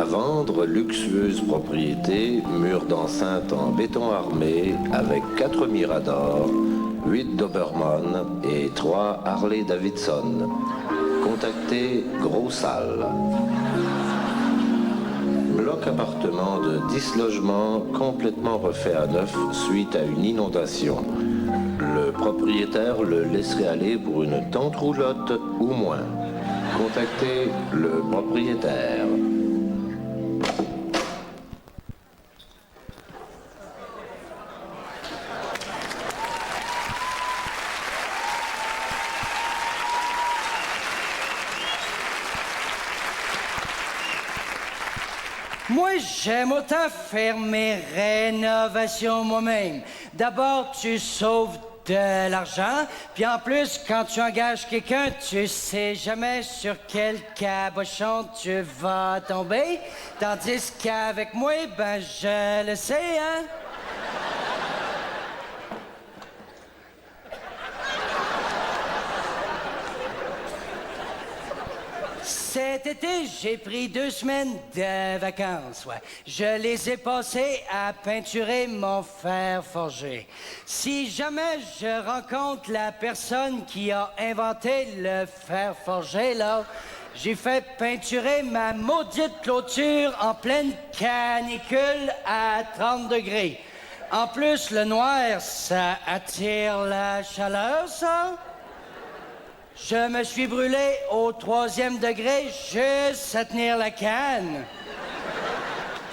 À vendre, luxueuse propriété, mur d'enceinte en béton armé avec 4 Mirador, 8 Doberman et 3 Harley Davidson. Contactez Gros Salle. Bloc appartement de 10 logements complètement refait à neuf suite à une inondation. Le propriétaire le laisserait aller pour une tente roulotte ou moins. Contactez le propriétaire. Moi, j'aime autant faire mes rénovations moi-même. D'abord, tu sauves de l'argent, puis en plus, quand tu engages quelqu'un, tu sais jamais sur quel cabochon tu vas tomber. Tandis qu'avec moi, ben, je le sais, hein? Cet été, j'ai pris 2 semaines de vacances, ouais. Je les ai passées à peinturer mon fer forgé. Si jamais je rencontre la personne qui a inventé le fer forgé, là, j'ai fait peinturer ma maudite clôture en pleine canicule à 30 degrés. En plus, le noir, ça attire la chaleur, ça? Je me suis brûlé au 3e degré juste à tenir la canne.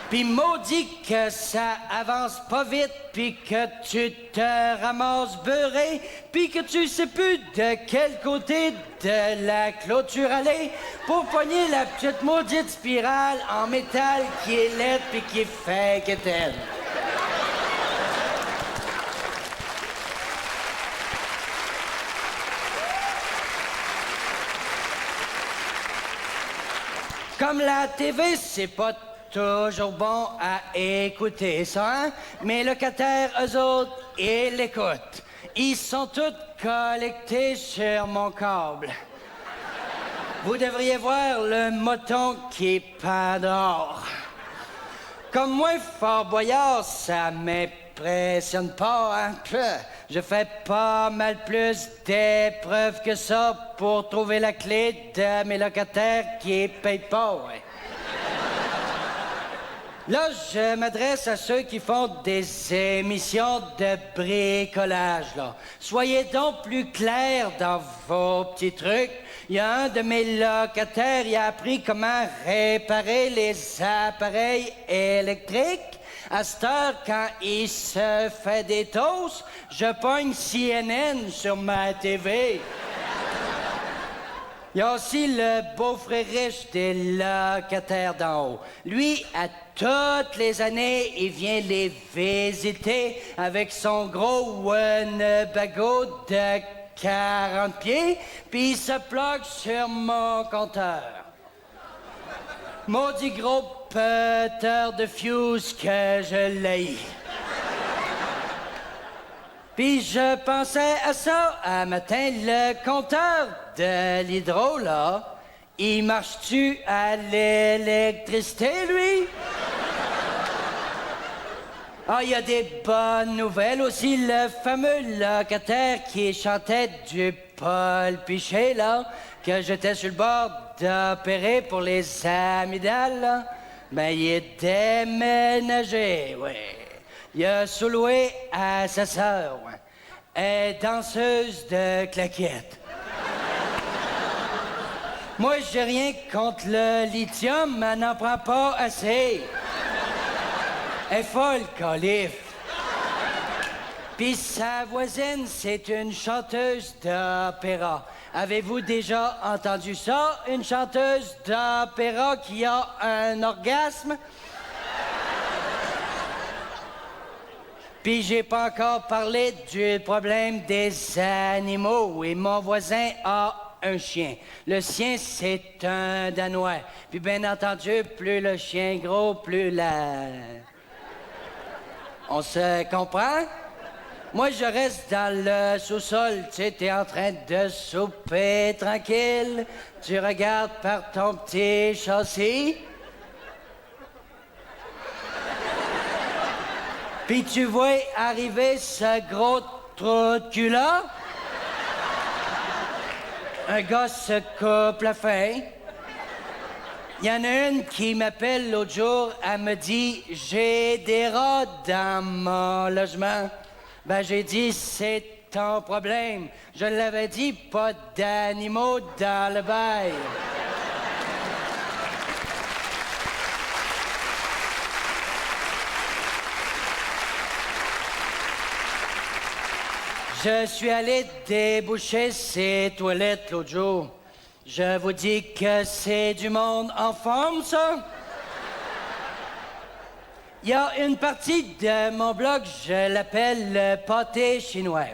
Puis maudit que ça avance pas vite, puis que tu te ramasses beurré, puis que tu sais plus de quel côté de la clôture aller pour pogner la petite maudite spirale en métal qui est laide puis qui fait qu'elle. Comme la TV, c'est pas toujours bon à écouter, ça, hein? Mes locataires, eux autres, ils l'écoutent. Ils sont tous collectés sur mon câble. Vous devriez voir le moton qui pend dehors. Comme moi, Fort Boyard, ça m'impressionne pas, hein? Je fais pas mal plus d'épreuves que ça pour trouver la clé de mes locataires qui payent pas, ouais. Là, je m'adresse à ceux qui font des émissions de bricolage, là. Soyez donc plus clairs dans vos petits trucs. Il y a un de mes locataires, il a appris comment réparer les appareils électriques. À cette heure, quand il se fait des toasts, je pogne CNN sur ma TV. Il y a aussi le beau-frère riche des locataires d'en haut. Lui, à toutes les années, il vient les visiter avec son gros Winnebago de 40 pieds, puis il se plug sur mon compteur. Maudit gros péteur de fuse que je l'ai. Puis je pensais à ça un matin, le compteur de l'hydro, là, il marche-tu à l'électricité, lui? Ah, il y a des bonnes nouvelles aussi. Le fameux locataire qui chantait du Paul Piché, là, que j'étais sur le bord d'opérer pour les amygdales, là, ben, il est déménagé, oui. Il a sous-loué à sa sœur, ouais. Elle est danseuse de claquettes. Moi, j'ai rien contre le lithium, mais elle n'en prend pas assez. Elle est folle, calife. Puis sa voisine, c'est une chanteuse d'opéra. Avez-vous déjà entendu ça? Une chanteuse d'opéra qui a un orgasme? Puis j'ai pas encore parlé du problème des animaux. Et mon voisin a un chien. Le sien, c'est un Danois. Puis bien entendu, plus le chien gros, plus la... On se comprend? Moi, je reste dans le sous-sol. Tu sais, t'es en train de souper tranquille. Tu regardes par ton petit châssis. Puis tu vois arriver ce gros trou de cul-là. Un gars se coupe la faim. Il y en a une qui m'appelle l'autre jour. Elle me dit « J'ai des rats dans mon logement. » Ben, j'ai dit « C'est ton problème. » Je l'avais dit, pas d'animaux dans le bail. Je suis allé déboucher ces toilettes l'autre jour. Je vous dis que c'est du monde en forme, ça. Il y a une partie de mon blog, je l'appelle le pâté chinois.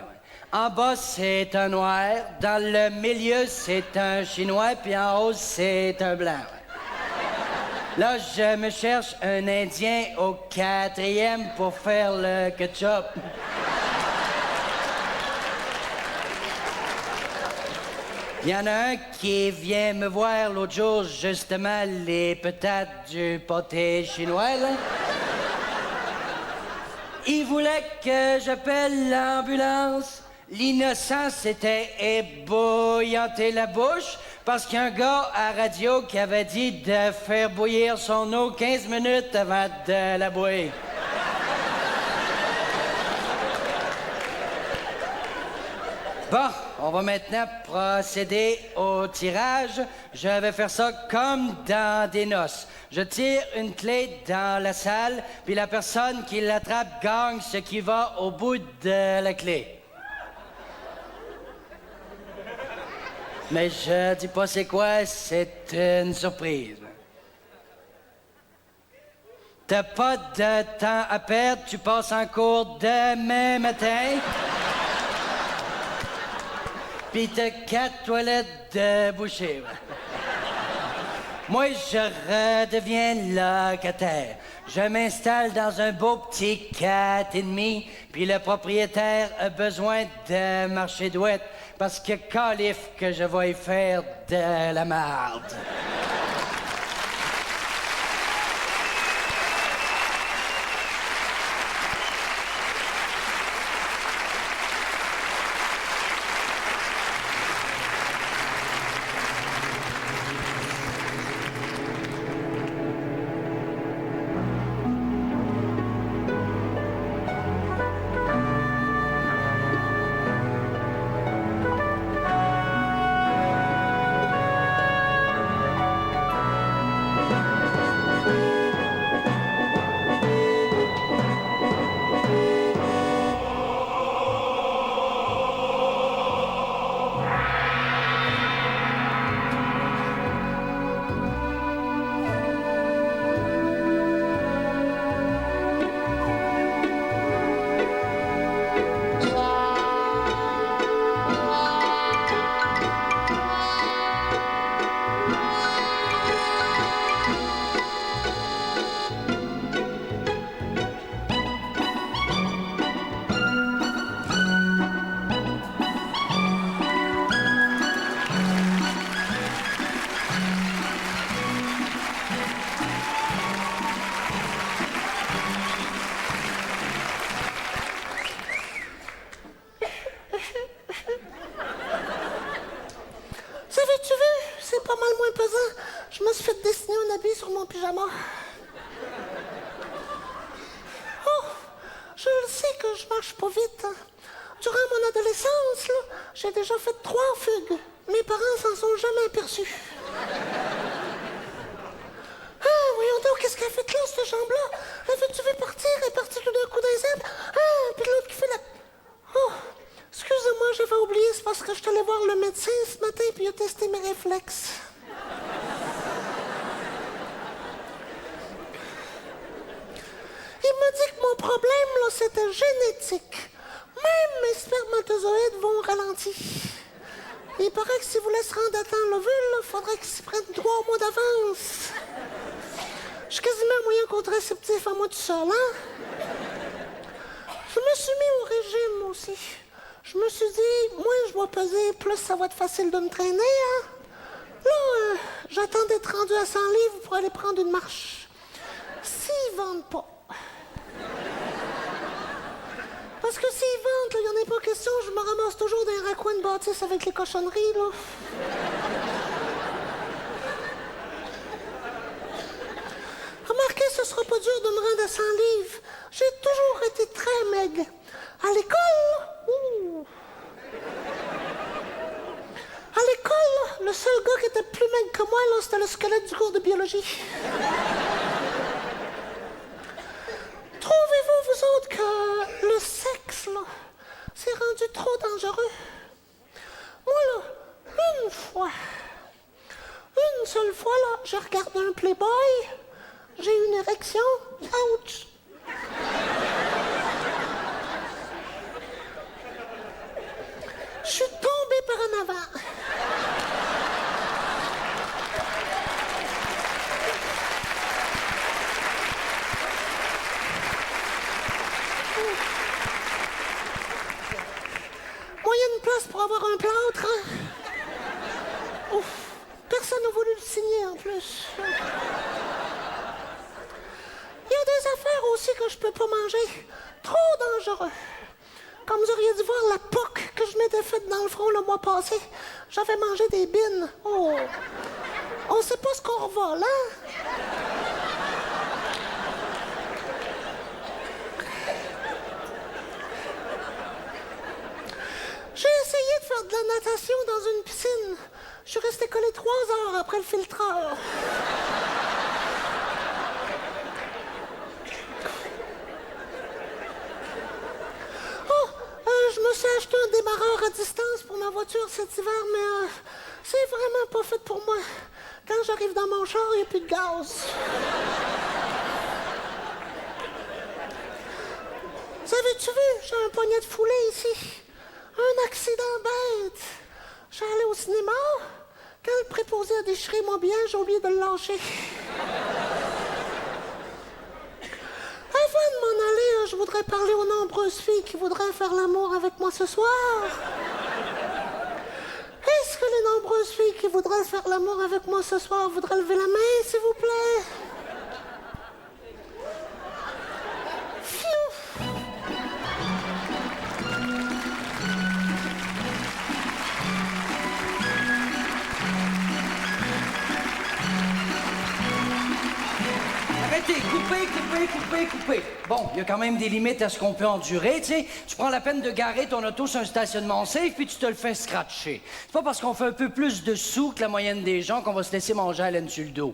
En bas, c'est un noir. Dans le milieu, c'est un chinois. Puis en haut, c'est un blanc. Là, je me cherche un Indien au 4e pour faire le ketchup. Il y en a un qui vient me voir l'autre jour, justement, les patates du pâté chinois, là. Il voulait que j'appelle l'ambulance. L'innocent s'était ébouillanté la bouche parce qu'il y a un gars à la radio qui avait dit de faire bouillir son eau 15 minutes avant de la boire. Bon, on va maintenant procéder au tirage. Je vais faire ça comme dans des noces. Je tire une clé dans la salle, puis la personne qui l'attrape gagne ce qui va au bout de la clé. Mais je dis pas c'est quoi, c'est une surprise. T'as pas de temps à perdre, tu passes en cours demain matin. Puis t'as 4 toilettes de boucher. Moi, je redeviens locataire. Je m'installe dans un beau petit 4,5, puis le propriétaire a besoin de marcher douette parce que calif que je vais y faire de la marde. Je me suis fait dessiner un habit sur mon pyjama. Oh, je le sais que je marche pas vite. Hein. Durant mon adolescence, là, j'ai déjà fait 3 fugues. Mes parents s'en sont jamais aperçus. Ah, voyons donc, qu'est-ce qu'elle a fait là, cette jambe-là? Tu veux partir? Elle est partie tout d'un coup dans les arbres. Ah, puis l'autre qui fait la... Oh, excusez-moi, j'avais oublié, c'est parce que je suis allé voir le médecin ce matin puis il a testé mes réflexes. Il m'a dit que mon problème, là, c'était génétique. Même mes spermatozoïdes vont au ralenti. Il paraît que si vous voulez se rendre à temps l'ovule, il faudrait qu'il s'y prenne 3 mois d'avance. Je suis quasiment un moyen contraceptif à moi tout seul, hein? Je me suis mis au régime aussi. Je me suis dit, moins je vais peser, plus ça va être facile de me traîner, hein? Là, j'attends d'être rendu à 100 livres pour aller prendre une marche. S'ils vendent pas. Parce que s'ils vendent, il n'y en a pas question, je me ramasse toujours dans un raccoin de bâtisse avec les cochonneries, là. Remarquez, ce sera pas dur de me rendre à 100 livres. J'ai toujours été très maigre. À l'école, ouh. À l'école, le seul gars qui était plus maigre que moi, là, c'était le squelette du cours de biologie. Trouvez-vous, vous autres, que le sexe, là, c'est rendu trop dangereux? Moi, là, une seule fois, là, j'ai regardé un Playboy, j'ai eu une érection, ouch! Je suis tombée par en avant. Moyenne place pour avoir un plâtre, hein? Ouf. Personne n'a voulu le signer, en plus. Il y a des affaires aussi que je peux pas manger. Trop dangereux. Comme vous auriez dû voir la poque que je m'étais faite dans le front le mois passé. J'avais mangé des bines. Oh! On sait pas ce qu'on revole, hein? J'ai essayé de faire de la natation dans une piscine. Je suis restée collée 3 heures après le filtreur. Je me suis acheté un démarreur à distance pour ma voiture cet hiver, mais c'est vraiment pas fait pour moi. Quand j'arrive dans mon char, il n'y a plus de gaz. Vous avez-tu vu? J'ai un poignet de foulée ici. Un accident bête. Je suis allé au cinéma. Quand le préposé a déchiré mon billet, j'ai oublié de le lâcher. Avant de m'en aller, je voudrais parler aux nombreuses filles qui voudraient faire l'amour avec moi ce soir. Est-ce que les nombreuses filles qui voudraient faire l'amour avec moi ce soir voudraient lever la main, s'il vous plaît? Pfiou! Arrêtez, coupez. Bon, il y a quand même des limites à ce qu'on peut endurer, tu sais. Tu prends la peine de garer ton auto sur un stationnement safe, puis tu te le fais scratcher. C'est pas parce qu'on fait un peu plus de sous que la moyenne des gens qu'on va se laisser manger à laine sur le dos.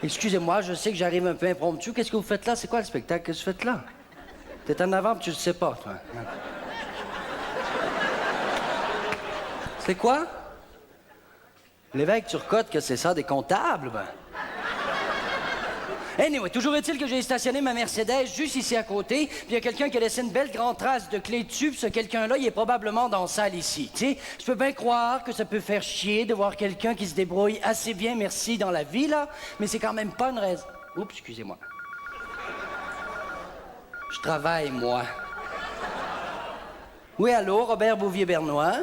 Excusez-moi, je sais que j'arrive un peu impromptu. Qu'est-ce que vous faites là? C'est quoi le spectacle que tu faites là? T'es en avant, puis tu le sais pas, toi. C'est quoi? L'évêque Turcotte, que c'est ça, des comptables, ben? Anyway, toujours est-il que j'ai stationné ma Mercedes juste ici à côté, puis il y a quelqu'un qui a laissé une belle grande trace de clé dessus, puis ce quelqu'un-là, il est probablement dans la salle ici. Tu sais, je peux bien croire que ça peut faire chier de voir quelqu'un qui se débrouille assez bien, merci, dans la vie, là, mais c'est quand même pas une raison. Oups, excusez-moi. Je travaille, moi. Oui, allô, Robert Bouvier-Bernois?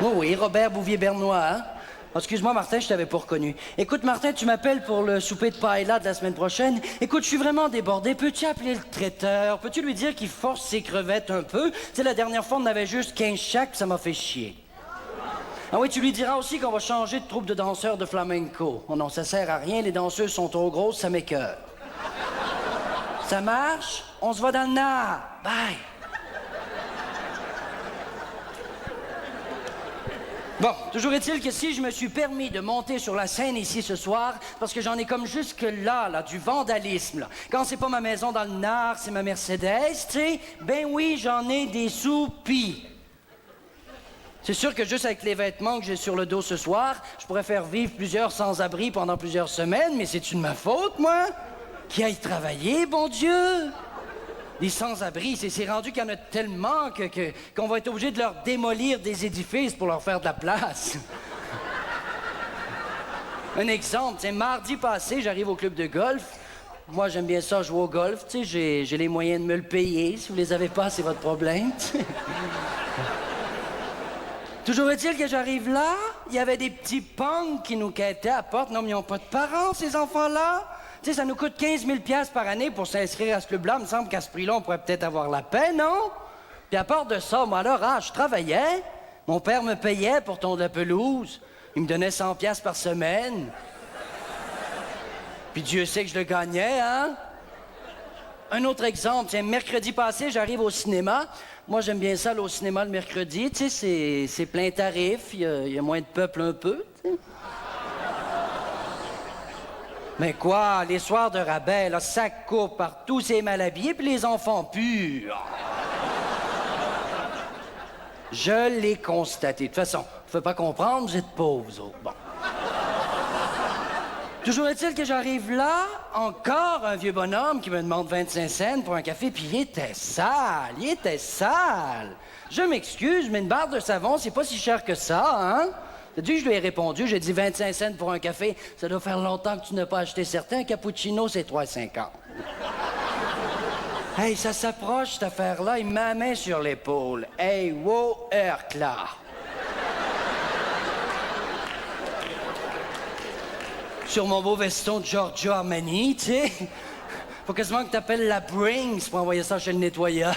Oui, Robert Bouvier-Bernois, hein? Oh, excuse-moi, Martin, je t'avais pas reconnu. Écoute, Martin, tu m'appelles pour le souper de paella de la semaine prochaine. Écoute, je suis vraiment débordé. Peux-tu appeler le traiteur? Peux-tu lui dire qu'il force ses crevettes un peu? Tu sais, la dernière fois, on en avait juste 15 chaque, ça m'a fait chier. Ah oui, tu lui diras aussi qu'on va changer de troupe de danseurs de flamenco. Oh non, ça sert à rien, les danseuses sont trop grosses, ça m'écoeure. Ça marche? On se voit dans le Nord. Bye! Bon, toujours est-il que si je me suis permis de monter sur la scène ici ce soir, parce que j'en ai comme jusque-là, du vandalisme, là. Quand c'est pas ma maison dans le Nord, c'est ma Mercedes, tu sais, ben oui, j'en ai des soupis. C'est sûr que juste avec les vêtements que j'ai sur le dos ce soir, je pourrais faire vivre plusieurs sans-abri pendant plusieurs semaines, mais c'est-tu de ma faute, moi? Qui aille travailler, bon Dieu? Les sans-abri, c'est rendu qu'il y en a tellement qu'on va être obligé de leur démolir des édifices pour leur faire de la place. Un exemple, c'est mardi passé, j'arrive au club de golf. Moi, j'aime bien ça, jouer au golf, tu sais, j'ai les moyens de me le payer. Si vous les avez pas, c'est votre problème. Toujours est-il que j'arrive là, il y avait des petits punks qui nous quêtaient à la porte. Non, mais ils n'ont pas de parents, ces enfants-là. Tu sais, ça nous coûte 15 000 $ par année pour s'inscrire à ce club-là. Il me semble qu'à ce prix-là, on pourrait peut-être avoir la paix, non? Puis à part de ça, moi, alors, je travaillais. Mon père me payait pour tondre la pelouse. Il me donnait 100 $ par semaine. Puis Dieu sait que je le gagnais, hein? Un autre exemple, tiens, mercredi passé, j'arrive au cinéma. Moi, j'aime bien ça, aller au cinéma le mercredi. Tu sais, c'est plein tarif, il y a moins de peuple un peu, tu sais. Mais quoi, les soirs de rabais, là, ça coupe partout, c'est mal habillé, puis les enfants purs. Je l'ai constaté. De toute façon, vous ne pouvez pas comprendre, vous êtes pauvres, vous autres. Bon. Toujours est-il que j'arrive là, encore un vieux bonhomme qui me demande 25 cents pour un café, puis il était sale, Je m'excuse, mais une barre de savon, c'est pas si cher que ça, hein? T'as dit que je lui ai répondu, j'ai dit 25 cents pour un café. Ça doit faire longtemps que tu n'as pas acheté certains. Un cappuccino, c'est 3,50. Hey, ça s'approche, cette affaire-là. Il met la main sur l'épaule. Hey, wow, là. Sur mon beau veston de Giorgio Armani, tu sais. Faut quasiment que t'appelles la Brings pour envoyer ça chez le nettoyeur.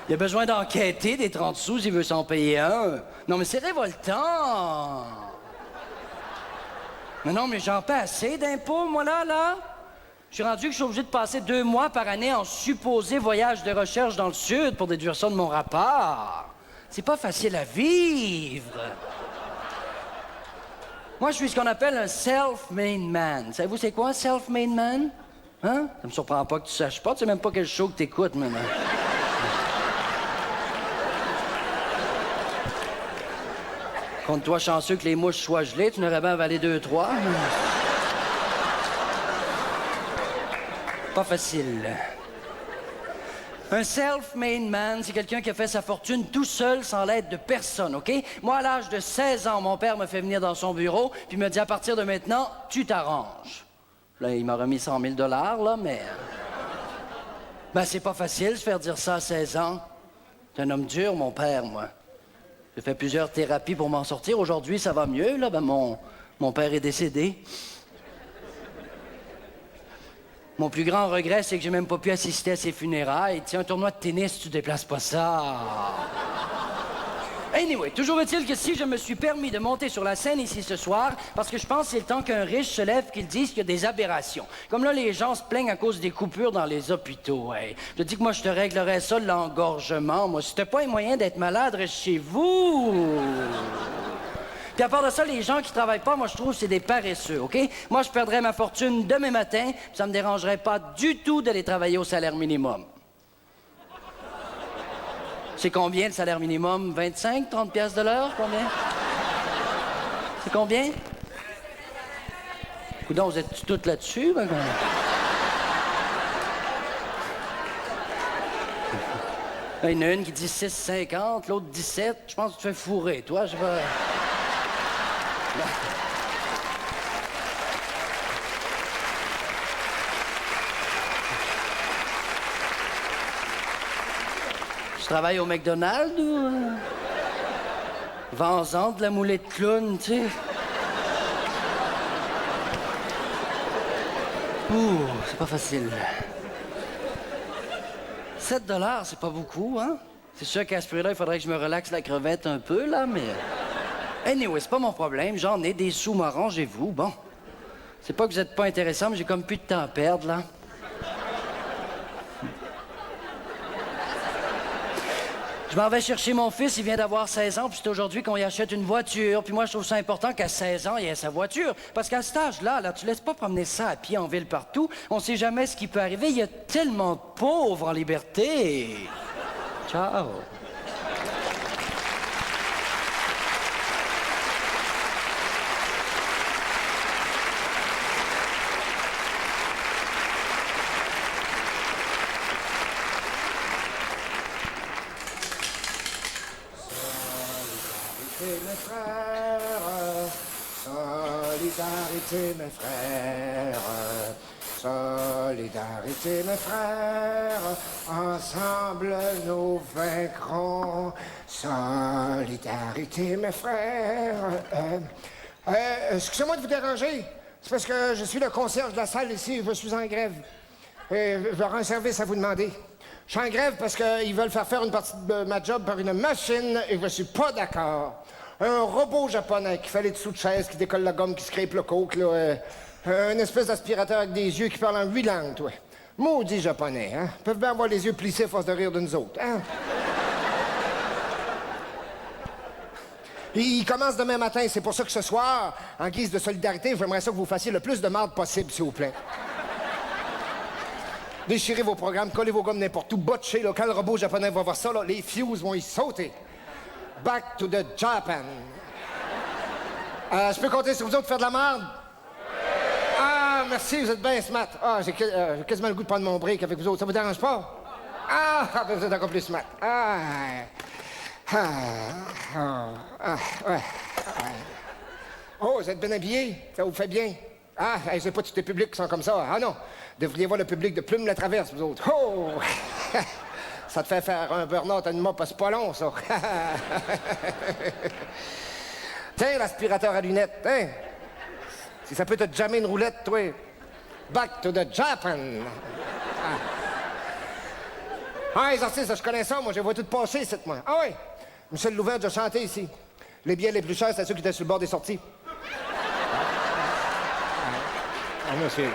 Il a besoin d'enquêter des 30 sous, il veut s'en payer un. Non, mais c'est révoltant. Mais non, mais j'en paie assez d'impôts, moi, là. Je suis rendu que je suis obligé de passer 2 mois par année en supposé voyage de recherche dans le Sud pour déduire ça de mon rapport. C'est pas facile à vivre. Moi, je suis ce qu'on appelle un self-made man. Savez-vous c'est quoi, un self-made man? Hein? Ça me surprend pas que tu saches pas. Tu sais même pas quel show que t'écoutes, maintenant. Compte-toi chanceux que les mouches soient gelées, tu n'aurais bien avalé 2-3. Pas facile. Un self-made man, c'est quelqu'un qui a fait sa fortune tout seul, sans l'aide de personne, OK? Moi, à l'âge de 16 ans, mon père me fait venir dans son bureau, puis me dit, à partir de maintenant, tu t'arranges. Là, il m'a remis 100 000 $, là, mais... Ben, c'est pas facile de se faire dire ça à 16 ans. C'est un homme dur, mon père, moi. J'ai fait plusieurs thérapies pour m'en sortir. Aujourd'hui, ça va mieux, là. Ben, mon père est décédé. Mon plus grand regret, c'est que j'ai même pas pu assister à ses funérailles. Tu sais, un tournoi de tennis, tu déplaces pas ça. Anyway, toujours est-il que si je me suis permis de monter sur la scène ici ce soir, parce que je pense que c'est le temps qu'un riche se lève qu'il dise qu'il y a des aberrations. Comme là, les gens se plaignent à cause des coupures dans les hôpitaux. Hey. Je dis que moi, je te réglerais ça, l'engorgement. Moi, si t'as pas les moyens d'être malade, reste chez vous. Puis à part de ça, les gens qui travaillent pas, moi, je trouve que c'est des paresseux, OK? Moi, je perdrais ma fortune demain matin, puis ça me dérangerait pas du tout d'aller travailler au salaire minimum. C'est combien, le salaire minimum? 25, 30 $ de l'heure? Combien? C'est combien? Coudon, vous êtes toutes là-dessus? Ben, il y en a une qui dit 6,50, l'autre 17. Je pense que tu te fais fourrer, toi, je vais... Tu travailles au McDonald's ou... Vends-en de la moulette de clown, tu sais. Ouh, c'est pas facile. 7 $, c'est pas beaucoup, hein? C'est sûr qu'à ce prix-là, il faudrait que je me relaxe la crevette un peu, là, mais... Anyway, c'est pas mon problème. J'en ai des sous, m'arrangez-vous. Bon. C'est pas que vous êtes pas intéressant, mais j'ai comme plus de temps à perdre, là. Je m'en vais chercher mon fils, il vient d'avoir 16 ans, puis c'est aujourd'hui qu'on y achète une voiture. Puis moi, je trouve ça important qu'à 16 ans, il ait sa voiture. Parce qu'à cet âge-là, là, tu laisses pas promener ça à pied en ville partout. On sait jamais ce qui peut arriver. Il y a tellement de pauvres en liberté. Ciao. mes frères, solidarité, mes frères, solidarité, mes frères, ensemble nous vaincrons, solidarité, mes frères. Excusez-moi de vous déranger, c'est parce que je suis le concierge de la salle ici, je suis en grève. J'aurai un service à vous demander. Je suis en grève parce qu'ils veulent faire une partie de ma job par une machine et je suis pas d'accord. Un robot japonais qui fait les dessous de chaises, qui décolle la gomme, qui scrape le coke, là. Un espèce d'aspirateur avec des yeux qui parle en 8 langues, toi. Maudit japonais, hein? Ils peuvent bien avoir les yeux plissés à force de rire de nous autres, hein? Il commence demain matin, c'est pour ça que ce soir, en guise de solidarité, j'aimerais ça que vous fassiez le plus de marde possible, s'il vous plaît. Déchirez vos programmes, collez vos gommes n'importe où, botchez, là. Quand le robot japonais va voir ça, là, les fuses vont y sauter. Back to the Japan. Je peux compter sur vous autres pour faire de la merde? Ah, merci, vous êtes bien smart. Ah, j'ai quasiment le goût de prendre mon break avec vous autres. Ça vous dérange pas? Ah, vous êtes encore plus smart. Ouais. Oh, vous êtes bien habillés? Ça vous fait bien? Ah, c'est pas tous les publics qui sont comme ça. Ah non, devriez voir le public de Plume la Traverse, vous autres. Oh! Ça te fait faire un burn-out à une mop, c'est pas long, ça. Tiens, l'aspirateur à lunettes, hein? Si ça peut te jammer une roulette, toi. Back to the Japan. Les artistes, je connais ça, moi, je les vois tout passer, cette moi. Ah oui, Michel Louvain a chanté ici. Les billets les plus chers, c'est ceux qui étaient sur le bord des sorties. Monsieur.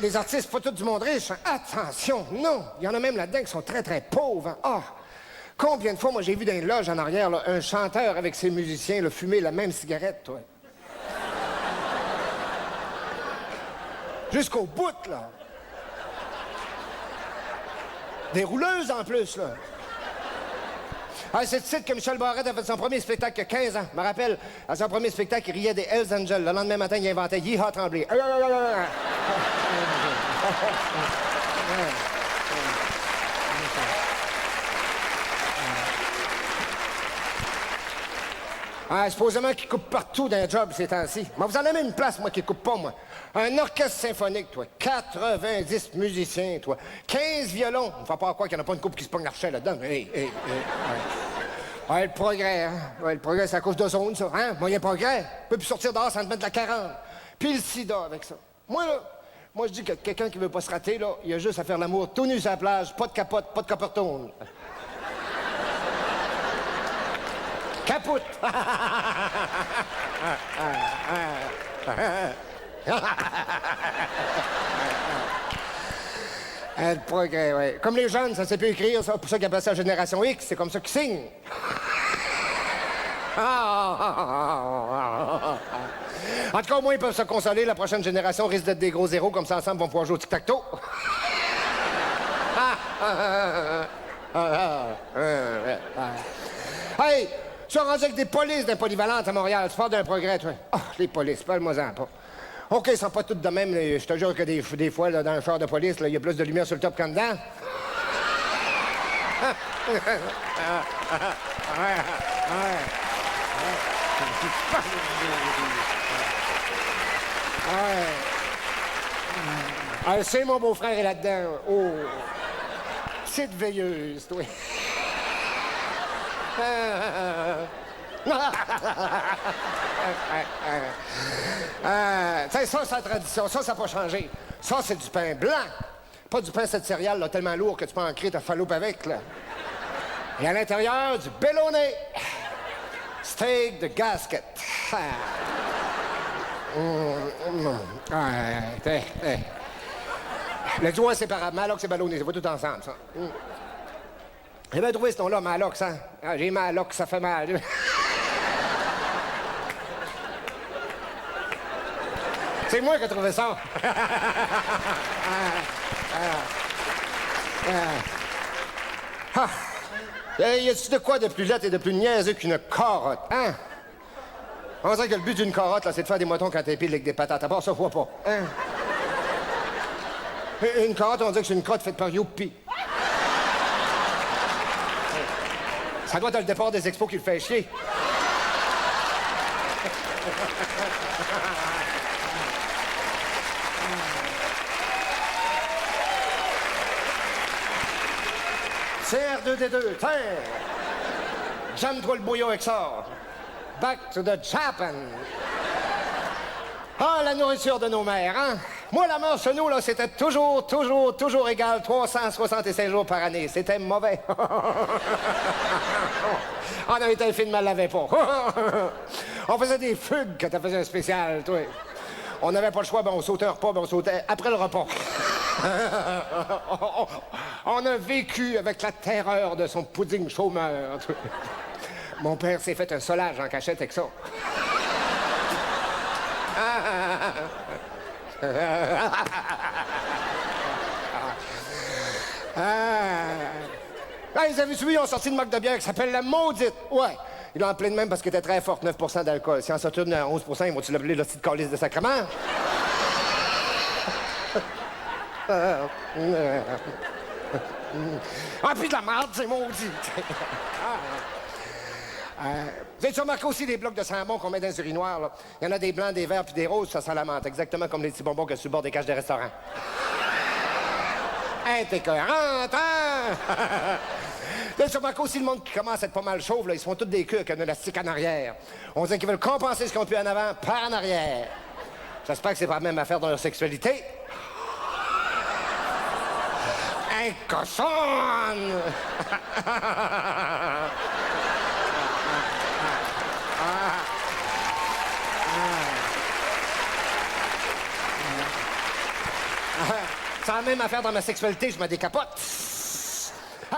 Les artistes, pas tout du monde riche. Hein? Attention, non. Il y en a même là-dedans qui sont très, très pauvres. Hein? Combien de fois, moi, j'ai vu dans une loge en arrière, là, un chanteur avec ses musiciens là, fumer la même cigarette, toi. Jusqu'au bout, là. Des rouleuses, en plus, là. C'est le site que Michel Barrette a fait son premier spectacle il y a 15 ans. Je me rappelle, à son premier spectacle, il riait des Hells Angels. Le lendemain matin, il inventait Yeehaw Tremblay. Supposément qu'il coupe partout dans le job ces temps-ci. Mais vous en avez une place, moi, qui coupe pas, moi. Un orchestre symphonique, toi. 90 musiciens, toi. 15 violons. On ne fait pas croire qu'il n'y en a pas une coupe qui se pogne l'archet là-dedans. Le progrès, hein. Le progrès, c'est à cause d'ozone, ça. Hein? Moyen progrès. On peut plus sortir dehors sans te mettre de la 40. Puis le sida avec ça. Moi, je dis que quelqu'un qui veut pas se rater, là, il a juste à faire l'amour tout nu sur la plage, pas de capote, pas de coppertone. Capoute! Le progrès, oui. Comme les jeunes, ça ne sait plus écrire, ça. Pour ça qu'ils appellent ça la génération X, c'est comme ça qu'ils signent. En tout cas, au moins, ils peuvent se consoler. La prochaine génération risque d'être des gros zéros, comme ça, ensemble, vont pouvoir jouer au tic-tac-toe. Hey! Tu as rendu avec des polices d'un polyvalente à Montréal. Tu parles d'un progrès, toi. Les polices, parle-moi-en pas. OK, ils sont pas toutes de même. Mais je te jure que des fois, là, dans un char de police, il y a plus de lumière sur le top qu'en dedans. C'est mon beau-frère est là-dedans. Oh! Petite veilleuse, toi. Ça, c'est la tradition. Ça n'a pas changé. Ça, c'est du pain blanc. Pas du pain cette céréale là, tellement lourd que tu peux ancrer ta falloupe avec. Là. Et à l'intérieur, du bellonné. Steak de gasket. Le doigt séparable. Malox c'est ballonné. Ça va tout ensemble, ça. J'ai bien trouvé ce nom-là, Malox, hein? J'ai Malox, ça fait mal. C'est moi qui ai trouvé ça. Y a-tu de quoi de plus laid et de plus niaiseux qu'une carotte, hein? On dirait que le but d'une carotte, là, c'est de faire des motons quand t'épiles avec des patates. À part ça, faut pas, hein? Une carotte, on dit que c'est une crotte faite par Youpi. Ça doit être le départ des expos qui le fait chier. CR2D2, tiens! J'aime-toi le bouillon avec ça. Back to the Japan. Ah, la nourriture de nos mères, hein? Moi, la mort chez nous, là, c'était toujours égal, 365 jours par année. C'était mauvais. On avait été un film, elle l'avait pas. On faisait des fugues quand elle faisait un spécial, toi. On n'avait pas le choix, ben on sautait un repas, ben on sautait après le repas. On a vécu avec la terreur de son pudding chômeur. Mon père s'est fait un solage en cachette avec ça. Ils avaient suivi, ils ont sorti une marque de bière qui s'appelle La Maudite. Ouais. Ils l'ont appelé de même parce qu'elle était très forte, 9% d'alcool. Si en sortent une à 11%, ils vont-tu l'appeler la petite calice de sacrement? Ah, puis de la merde, c'est maudit. Vous avez remarqué aussi les blocs de sambon qu'on met dans les urinoirs, là? Il y en a des blancs, des verts puis des roses, ça sent la menthe, exactement comme les petits bonbons que sur le bord des cages des restaurants. Hey, t'es cohérente, hein? Vous avez remarqué aussi le monde qui commence à être pas mal chauve, là, ils se font tous des queues avec un élastique en arrière. On dirait qu'ils veulent compenser ce qu'ils ont pu en avant par en arrière. J'espère que c'est pas la même affaire dans leur sexualité. Hey, cochonne! C'est la même affaire dans ma sexualité, je me décapote.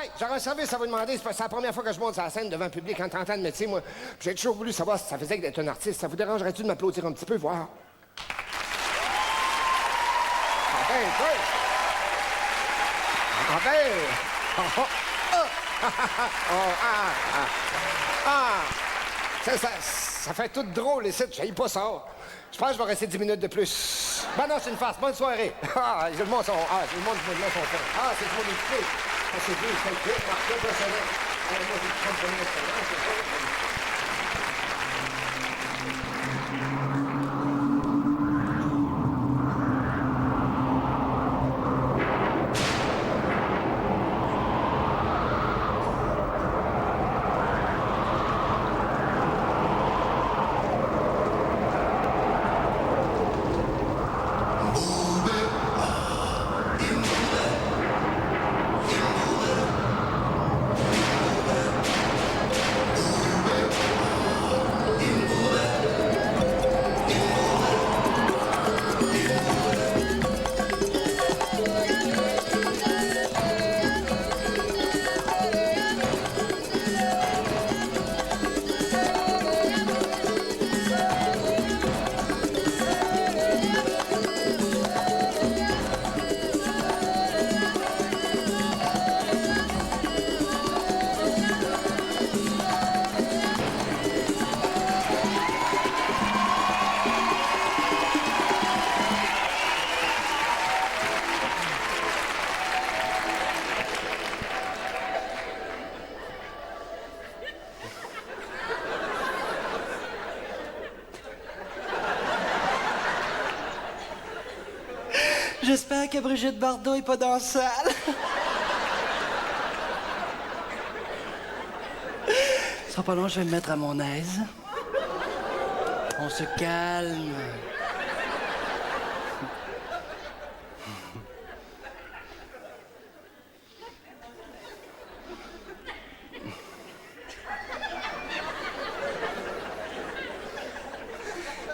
Hey, j'aurais un service à vous demander. C'est la première fois que je monte sur la scène devant un public en 30 ans de métier, moi. J'ai toujours voulu savoir si ça faisait d'être un artiste. Ça vous dérangerait-tu de m'applaudir un petit peu, voir? Ah ben, oui. Ah ben. Ça fait tout drôle, ici. J'haïs pas ça. Je pense que je vais rester 10 minutes de plus. Ben non, c'est une farce. Bonne soirée. Ah, le monde sont... Ah, le monde sont fait. Ah, c'est trop équipé. Ah, c'est bien, c'est bien. Parfait, personnel. Ah, moi, j'ai 30 minutes. C'est ça. J'espère que Brigitte Bardot est pas dans la salle. Ça sera pas long, je vais me mettre à mon aise. On se calme.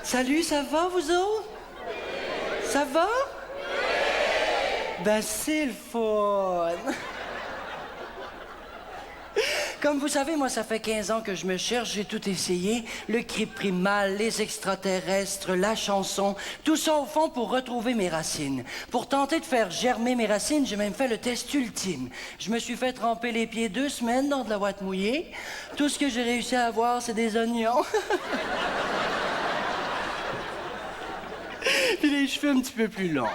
Salut, ça va, vous autres? Ça va? Ben, c'est le fun. Comme vous savez, moi, ça fait 15 ans que je me cherche, j'ai tout essayé. Le cri primal, les extraterrestres, la chanson, tout ça au fond pour retrouver mes racines. Pour tenter de faire germer mes racines, j'ai même fait le test ultime. Je me suis fait tremper les pieds 2 semaines dans de la ouate mouillée. Tout ce que j'ai réussi à avoir, c'est des oignons. Puis les cheveux un petit peu plus longs.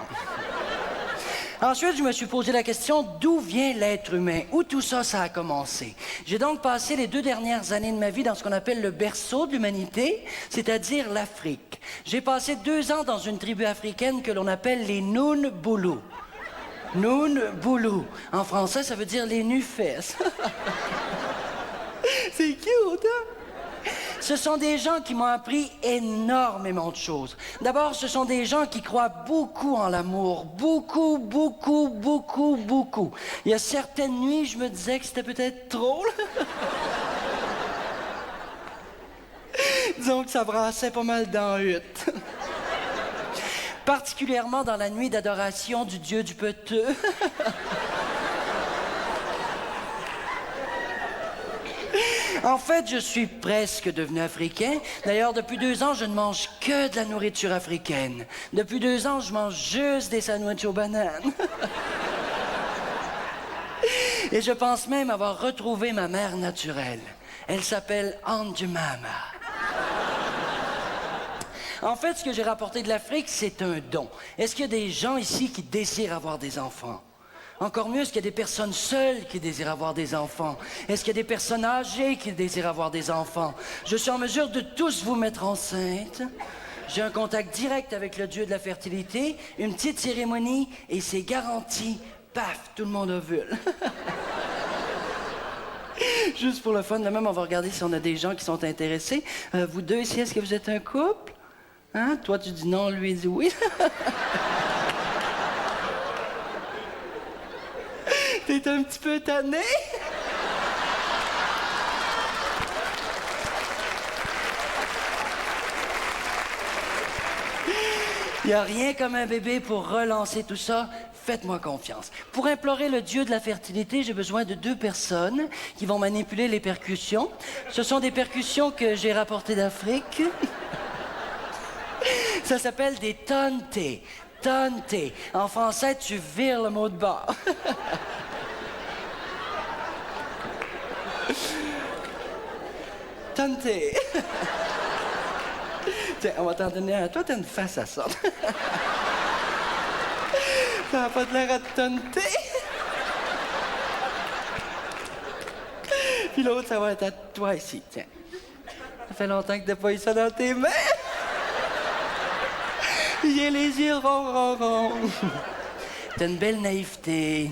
Ensuite, je me suis posé la question d'où vient l'être humain, où tout ça, ça a commencé. J'ai donc passé les 2 dernières années de ma vie dans ce qu'on appelle le berceau de l'humanité, c'est-à-dire l'Afrique. J'ai passé 2 ans dans une tribu africaine que l'on appelle les Noun-Boulou. Noun-Boulou. En français, ça veut dire les nus-fesses. C'est cute, hein? Ce sont des gens qui m'ont appris énormément de choses. D'abord, ce sont des gens qui croient beaucoup en l'amour. Beaucoup, beaucoup, beaucoup, beaucoup. Il y a certaines nuits, je me disais que c'était peut-être trop. Disons que ça brassait pas mal dans la hutte. Particulièrement dans la nuit d'adoration du Dieu du Peteux. En fait, je suis presque devenu africain. D'ailleurs, depuis 2 ans, je ne mange que de la nourriture africaine. Depuis 2 ans, je mange juste des sandwichs aux bananes. Et je pense même avoir retrouvé ma mère naturelle. Elle s'appelle Anjumama. En fait, ce que j'ai rapporté de l'Afrique, c'est un don. Est-ce qu'il y a des gens ici qui désirent avoir des enfants? Encore mieux, est-ce qu'il y a des personnes seules qui désirent avoir des enfants? Est-ce qu'il y a des personnes âgées qui désirent avoir des enfants? Je suis en mesure de tous vous mettre enceinte. J'ai un contact direct avec le Dieu de la fertilité, une petite cérémonie, et c'est garanti, paf, tout le monde ovule. Juste pour le fun, de même, on va regarder si on a des gens qui sont intéressés. Vous deux ici, est-ce que vous êtes un couple? Hein? Toi, tu dis non, lui, il dit oui. T'es un petit peu tanné? Il n'y a rien comme un bébé pour relancer tout ça. Faites-moi confiance. Pour implorer le Dieu de la fertilité, j'ai besoin de 2 personnes qui vont manipuler les percussions. Ce sont des percussions que j'ai rapportées d'Afrique. Ça s'appelle des tontés. Tontés. En français, tu vires le mot de bord. Tonté. Tiens, on va t'en donner un. Toi, t'as une face à ça. Ça n'a pas de l'air à te tonter. Puis l'autre, ça va être à toi ici. Tiens. Ça fait longtemps que t'as pas eu ça dans tes mains. J'ai les yeux ronds, ronds, ronds. T'as une belle naïveté.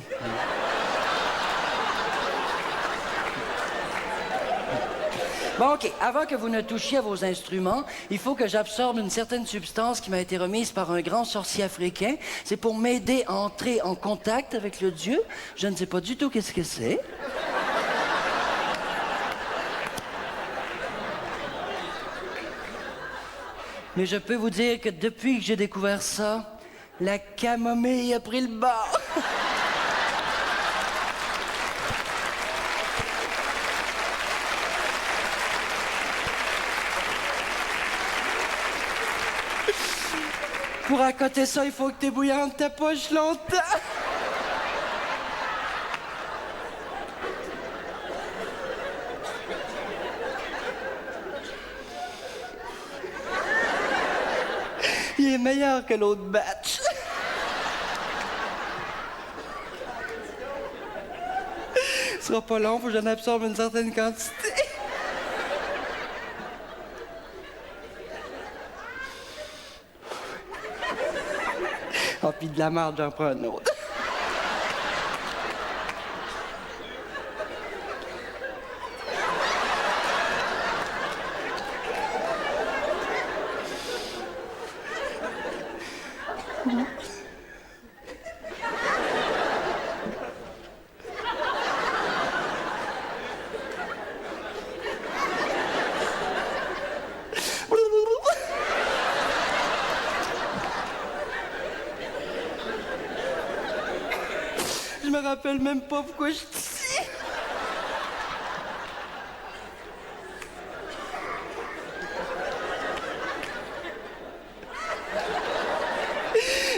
Bon, OK. Avant que vous ne touchiez à vos instruments, il faut que j'absorbe une certaine substance qui m'a été remise par un grand sorcier africain. C'est pour m'aider à entrer en contact avec le Dieu. Je ne sais pas du tout qu'est-ce que c'est. Mais je peux vous dire que depuis que j'ai découvert ça, la camomille a pris le bord. Pour accoter ça, il faut que t'aies bouillante ta poche longtemps. Il est meilleur que l'autre batch. Ce sera pas long, faut que j'en absorbe une certaine quantité. Oh, puis de la merde, j'en prends un autre. Je me rappelle même pas pourquoi je suis ici.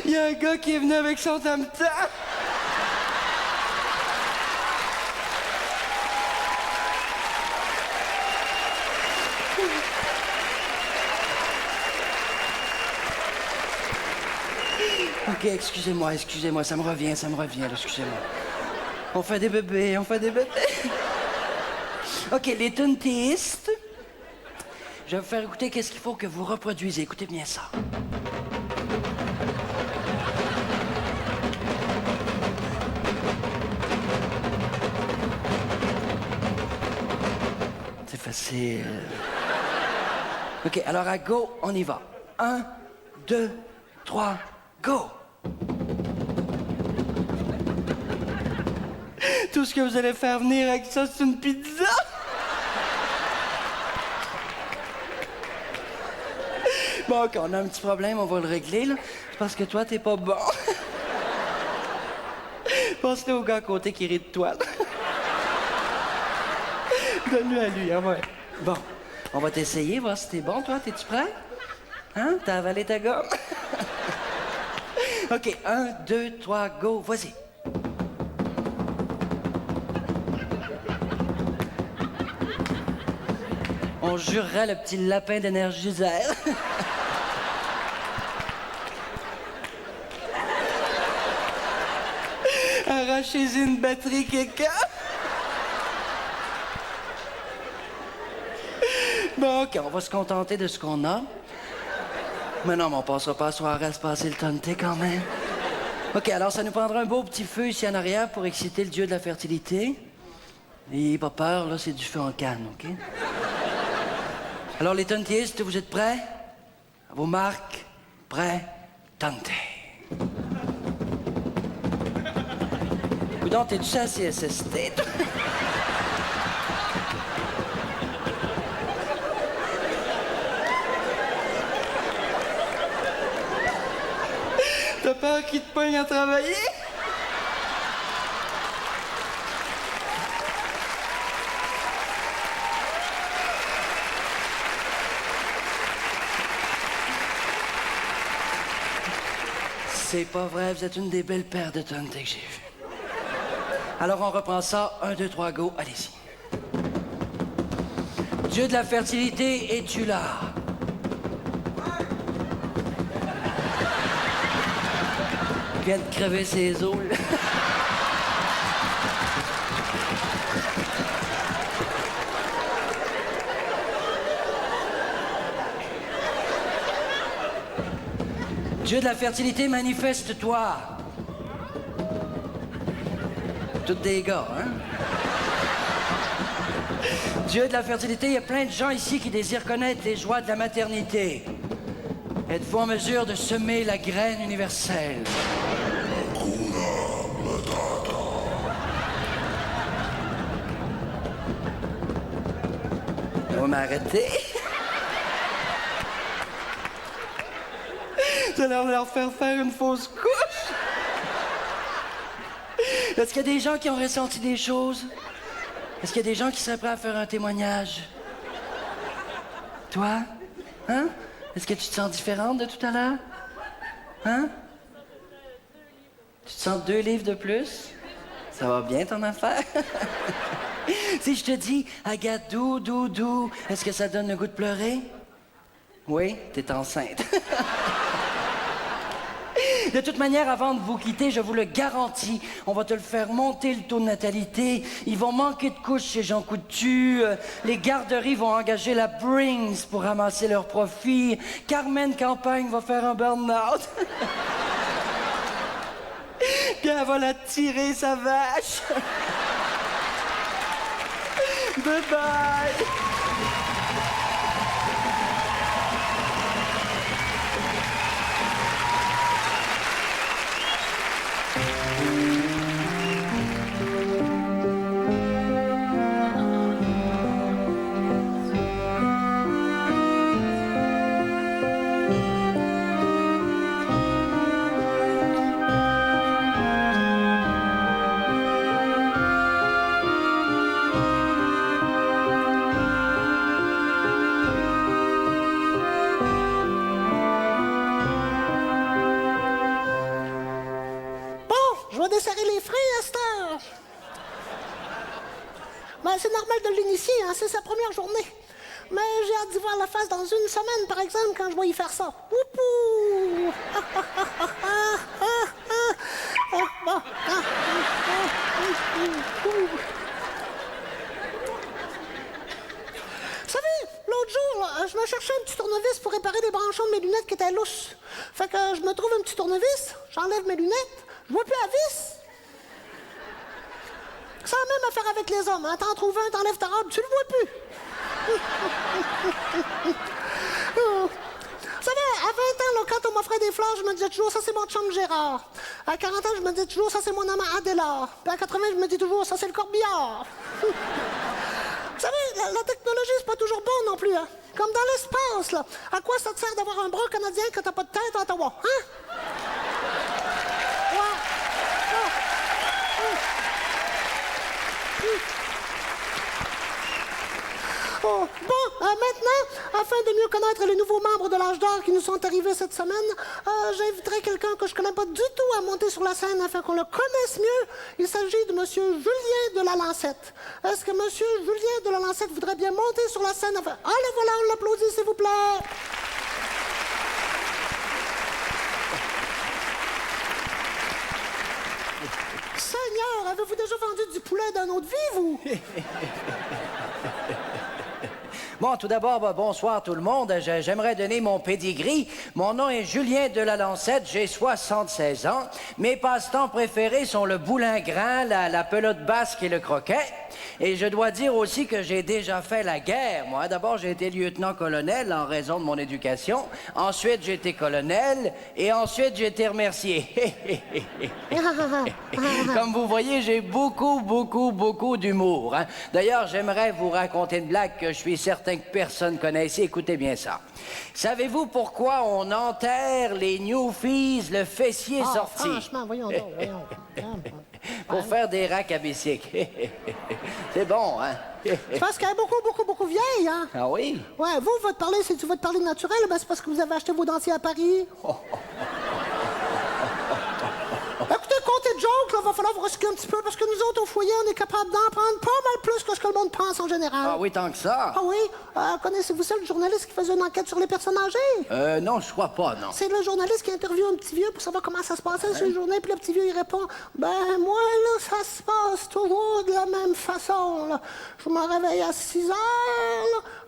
Il y a un gars qui est venu avec son tam-tam. OK, excusez-moi, ça me revient, là, excusez-moi. On fait des bébés. OK, les tuntéistes, je vais vous faire écouter qu'est-ce qu'il faut que vous reproduisez. Écoutez bien ça. C'est facile. OK, alors à go, on y va. 1, 2, 3, go! Tout ce que vous allez faire venir avec ça, c'est une pizza! Bon, OK, on a un petit problème, on va le régler, là. C'est parce que toi, t'es pas bon. Pense-le au gars à côté qui rit de toi, là. Donne-le à lui, hein, ouais. Bon, on va t'essayer, voir si t'es bon, toi. T'es-tu prêt? Hein? T'as avalé ta gomme? OK, 1, 2, 3, go, vas-y. On jurerait le petit lapin d'Énergiseur. Arrachez une batterie, quelqu'un. Bon, OK, on va se contenter de ce qu'on a. Mais non, mais on passera pas la soirée à se passer le tonté quand même. OK, alors ça nous prendra un beau petit feu ici en arrière pour exciter le dieu de la fertilité. Et pas peur, là, c'est du feu en canne, OK? Alors, les tontéistes, vous êtes prêts? À vos marques, prêts, tonté. Coudonc, t'es-tu à CSST? T'as peur qu'il te pogne à travailler? C'est pas vrai, vous êtes une des belles paires de tontés que j'ai vues. Alors on reprend ça, 1, 2, 3, go, allez-y. Dieu de la fertilité, es-tu là? Il vient de crever ses os, là. Dieu de la fertilité, manifeste-toi. Toutes des gars, hein? Dieu de la fertilité, il y a plein de gens ici qui désirent connaître les joies de la maternité. Êtes-vous en mesure de semer la graine universelle? On va m'arrêter. Vous allez leur faire une fausse couche. Est-ce qu'il y a des gens qui ont ressenti des choses? Est-ce qu'il y a des gens qui seraient prêts à faire un témoignage? Toi? Hein? Est-ce que tu te sens différente de tout à l'heure? Hein? Tu te sens 2 livres de plus? Ça va bien ton affaire? Si je te dis Agathe, doux, est-ce que ça donne le goût de pleurer? Oui, t'es enceinte. De toute manière, avant de vous quitter, je vous le garantis, on va te le faire monter le taux de natalité. Ils vont manquer de couches chez Jean Coutu. Les garderies vont engager la Brings pour ramasser leurs profits. Carmen Campagne va faire un burn-out. Puis elle va la tirer, sa vache. Bye-bye. Desserrer les freins à cette heure. Ben, c'est normal de l'initier, hein, c'est sa première journée. Mais j'ai hâte d'y voir la face dans une semaine, par exemple, quand je vais y faire ça. Woupou! pouces. Fait que je me trouve un petit tournevis, j'enlève mes lunettes, je vois plus la vis. C'est la même affaire avec les hommes, hein. T'en trouves un, t'enlèves ta robe, tu le vois plus. Vous savez, à 20 ans, là, quand on m'offrait des fleurs, je me disais toujours, ça c'est mon chum Gérard. À 40 ans, je me disais toujours, ça c'est mon amant Adélard. Puis à 80, je me dis toujours, ça c'est le corbillard. Vous savez, la technologie, c'est pas toujours bon non plus, hein. Comme dans l'espace, là. À quoi ça te sert d'avoir un bras canadien quand t'as pas de tête à Ottawa, hein? Ouais. Oh, bon, maintenant, afin de mieux connaître les nouveaux membres de l'âge d'or qui nous sont arrivés cette semaine, j'inviterai quelqu'un que je connais pas du tout à monter sur la scène afin qu'on le connaisse mieux. Il s'agit de Monsieur Julien de la Lancette. Est-ce que Monsieur Julien de la Lancette voudrait bien monter sur la scène afin... Ah, le voilà, on l'applaudit, s'il vous plaît. Seigneur, avez-vous déjà vendu du poulet d'un autre vie, vous? Bon, tout d'abord, bonsoir tout le monde. J'aimerais donner mon pedigree. Mon nom est Julien de la Lancette, j'ai 76 ans. Mes passe-temps préférés sont le boulingrin, la pelote basque et le croquet. Et je dois dire aussi que j'ai déjà fait la guerre, moi. D'abord, j'ai été lieutenant-colonel en raison de mon éducation. Ensuite, j'ai été colonel. Et ensuite, j'ai été remercié. Comme vous voyez, j'ai beaucoup d'humour, hein. D'ailleurs, j'aimerais vous raconter une blague que je suis certain que personne connaît ici. Écoutez bien ça. Savez-vous pourquoi on enterre les newfies le fessier sorti? Franchement, voyons donc, voyons. Pour faire des racks à bicycle. C'est bon, hein? C'est parce qu'elle est beaucoup vieille, hein? Ah oui? Ouais, vous, votre parler, c'est-tu votre parler naturel, ben c'est parce que vous avez acheté vos dentiers à Paris? Écoutez, comptez de joke, là, va falloir vous recycler un petit peu, parce que nous autres, au foyer, on est capable d'en prendre pas mal plus que ce que le monde pense en général. Ah oui, tant que ça? Ah oui? Connaissez-vous ça, le journaliste qui faisait une enquête sur les personnes âgées? Non, je crois pas, non. C'est le journaliste qui interviewe un petit vieux pour savoir comment ça se passait sur une journée, puis le petit vieux, il répond, ben, moi, là, ça se passe toujours de la même façon, là. Je me réveille à 6 heures,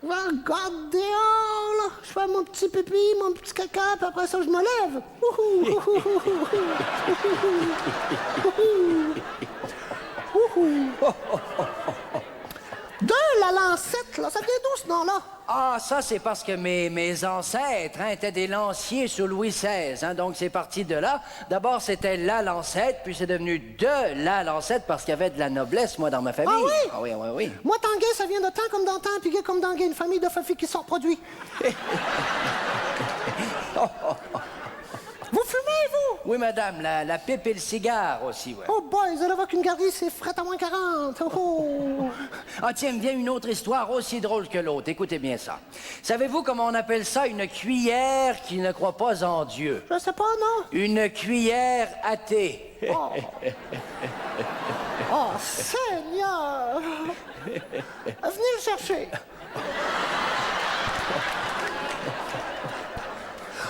là, je regarde dehors, là, je fais mon petit pipi, mon petit caca, puis après ça, je me lève. De la Lancette, là, ça vient d'où ce nom-là? Ah, ça, c'est parce que mes ancêtres étaient des lanciers sous Louis XVI, hein, donc c'est parti de là. D'abord, c'était la Lancette, puis c'est devenu de la Lancette parce qu'il y avait de la noblesse, moi, dans ma famille. Ah oui? Ah oui. Moi, Tanguay, ça vient de temps comme dans temps, puis gay comme dans gay, une famille de filles qui se reproduit. Vous fumez, vous? Oui, madame, la pipe et le cigare aussi, ouais. Oh boy, vous allez voir qu'une garderie, c'est fret à moins 40. Oh. Ah tiens, me vient une autre histoire aussi drôle que l'autre. Écoutez bien ça. Savez-vous comment on appelle ça une cuillère qui ne croit pas en Dieu? Je sais pas, non? Une cuillère athée. Oh, oh Seigneur! Venez le chercher.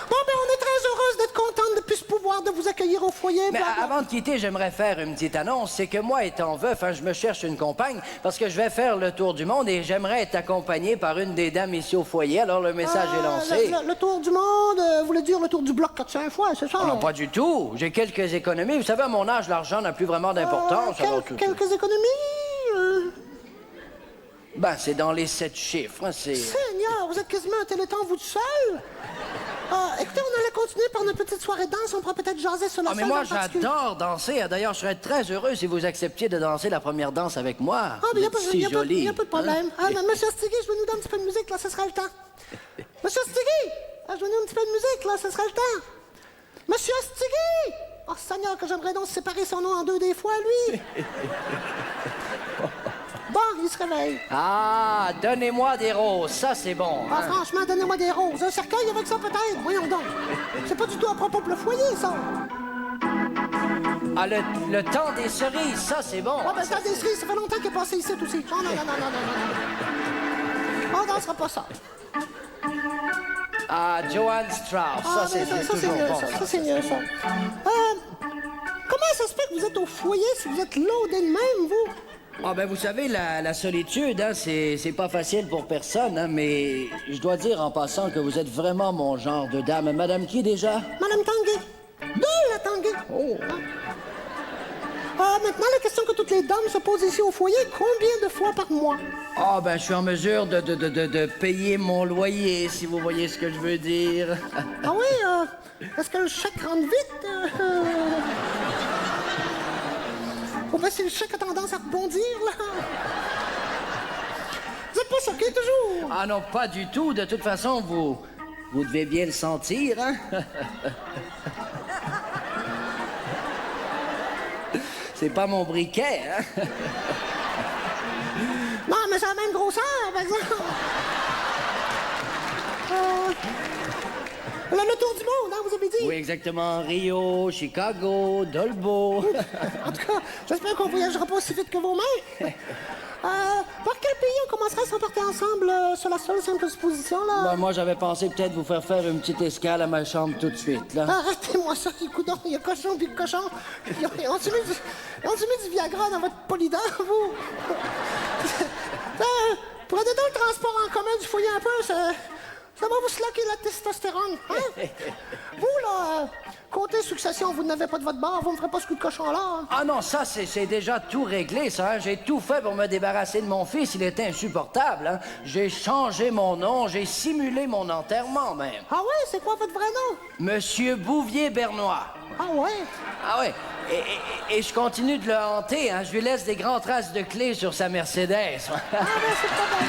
Bon, ben, on est très heureuse d'être contente de plus pouvoir de vous accueillir au foyer. Mais avant de quitter, j'aimerais faire une petite annonce. C'est que moi, étant veuf, hein, je me cherche une compagne parce que je vais faire le tour du monde et j'aimerais être accompagné par une des dames ici au foyer. Alors, le message est lancé. Le tour du monde, vous voulez dire le tour du bloc 4-5 fois, c'est ça? Oh non, pas du tout. J'ai quelques économies. Vous savez, à mon âge, l'argent n'a plus vraiment d'importance. Quelques économies? Ben, c'est dans les 7 chiffres. Hein, c'est... Seigneur, vous êtes quasiment un téléthon, vous tout seul? Écoutez, on allait continuer par notre petite soirée de danse. On pourrait peut-être jaser sur la scène. Mais moi, en particulier. j'adore danser. D'ailleurs, je serais très heureux si vous acceptiez de danser la première danse avec moi. Ah, mais il n'y a pas de problème. Hein? Ah, Monsieur Stiggy, je vais nous donner un petit peu de musique, là, ce sera le temps. Monsieur Stiggy! Je vais nous donner un petit peu de musique, là, ce sera le temps. Monsieur Stiggy! Oh, Seigneur, que j'aimerais donc séparer son nom en deux des fois, lui. Bon, il se réveille. Ah, donnez-moi des roses, ça c'est bon. Ah, Hein? franchement, donnez-moi des roses. Un cercueil avec ça, peut-être. Voyons donc. C'est pas du tout à propos pour le foyer, ça. Ah, le temps des cerises, ça c'est bon. Ah, ben, ça, des cerises, ça fait longtemps qu'il est passé ici, aussi. Non. On dansera pas ça. Ah, Johann Strauss, ça c'est toujours mieux, bon. ça, c'est mieux, ça. Comment ça se fait que vous êtes au foyer si vous êtes loadé de même, vous? Ah ben vous savez, la solitude, hein, c'est pas facile pour personne, hein, mais je dois dire en passant que vous êtes vraiment mon genre de dame. Madame qui déjà? Madame Tanguay. La Tanguay. Oh. Maintenant, la question que toutes les dames se posent ici au foyer, combien de fois par mois? Ah ben je suis en mesure de payer mon loyer, si vous voyez ce que je veux dire. Ah oui, est-ce que le chèque rentre vite? Ou bien si le chèque a tendance à rebondir, là? Vous êtes pas choqué toujours? Ah non, pas du tout. De toute façon, vous devez bien le sentir, hein? C'est pas mon briquet, hein? Non, mais c'est la même grosseur, par exemple. Le tour du monde, hein, vous avez dit? Oui, exactement. Rio, Chicago, Dolbo. En tout cas, j'espère qu'on voyagera pas aussi vite que vos mains. Par quel pays on commencerait à s'emporter ensemble sur la seule simple supposition, là? Ben, moi, j'avais pensé peut-être vous faire une petite escale à ma chambre tout de suite, là. Arrêtez-moi ça, coudonc, il y a cochon puis cochon. Ils ont-tu mis du Viagra dans votre polydor, vous? Prenez donc le transport en commun du foyer un peu, ça va vous slacker la testostérone, hein? Vous, là, côté succession, vous n'avez pas de votre bord, vous me ferez pas ce coup de cochon-là. Hein? Ah non, ça, c'est déjà tout réglé, ça. Hein? J'ai tout fait pour me débarrasser de mon fils. Il était insupportable, hein? J'ai changé mon nom, j'ai simulé mon enterrement, même. Ah ouais, c'est quoi votre vrai nom? Monsieur Bouvier-Bernois. Ah ouais? Ah ouais. Et je continue de le hanter, hein? Je lui laisse des grandes traces de clés sur sa Mercedes. Ah ben, c'est pas mal.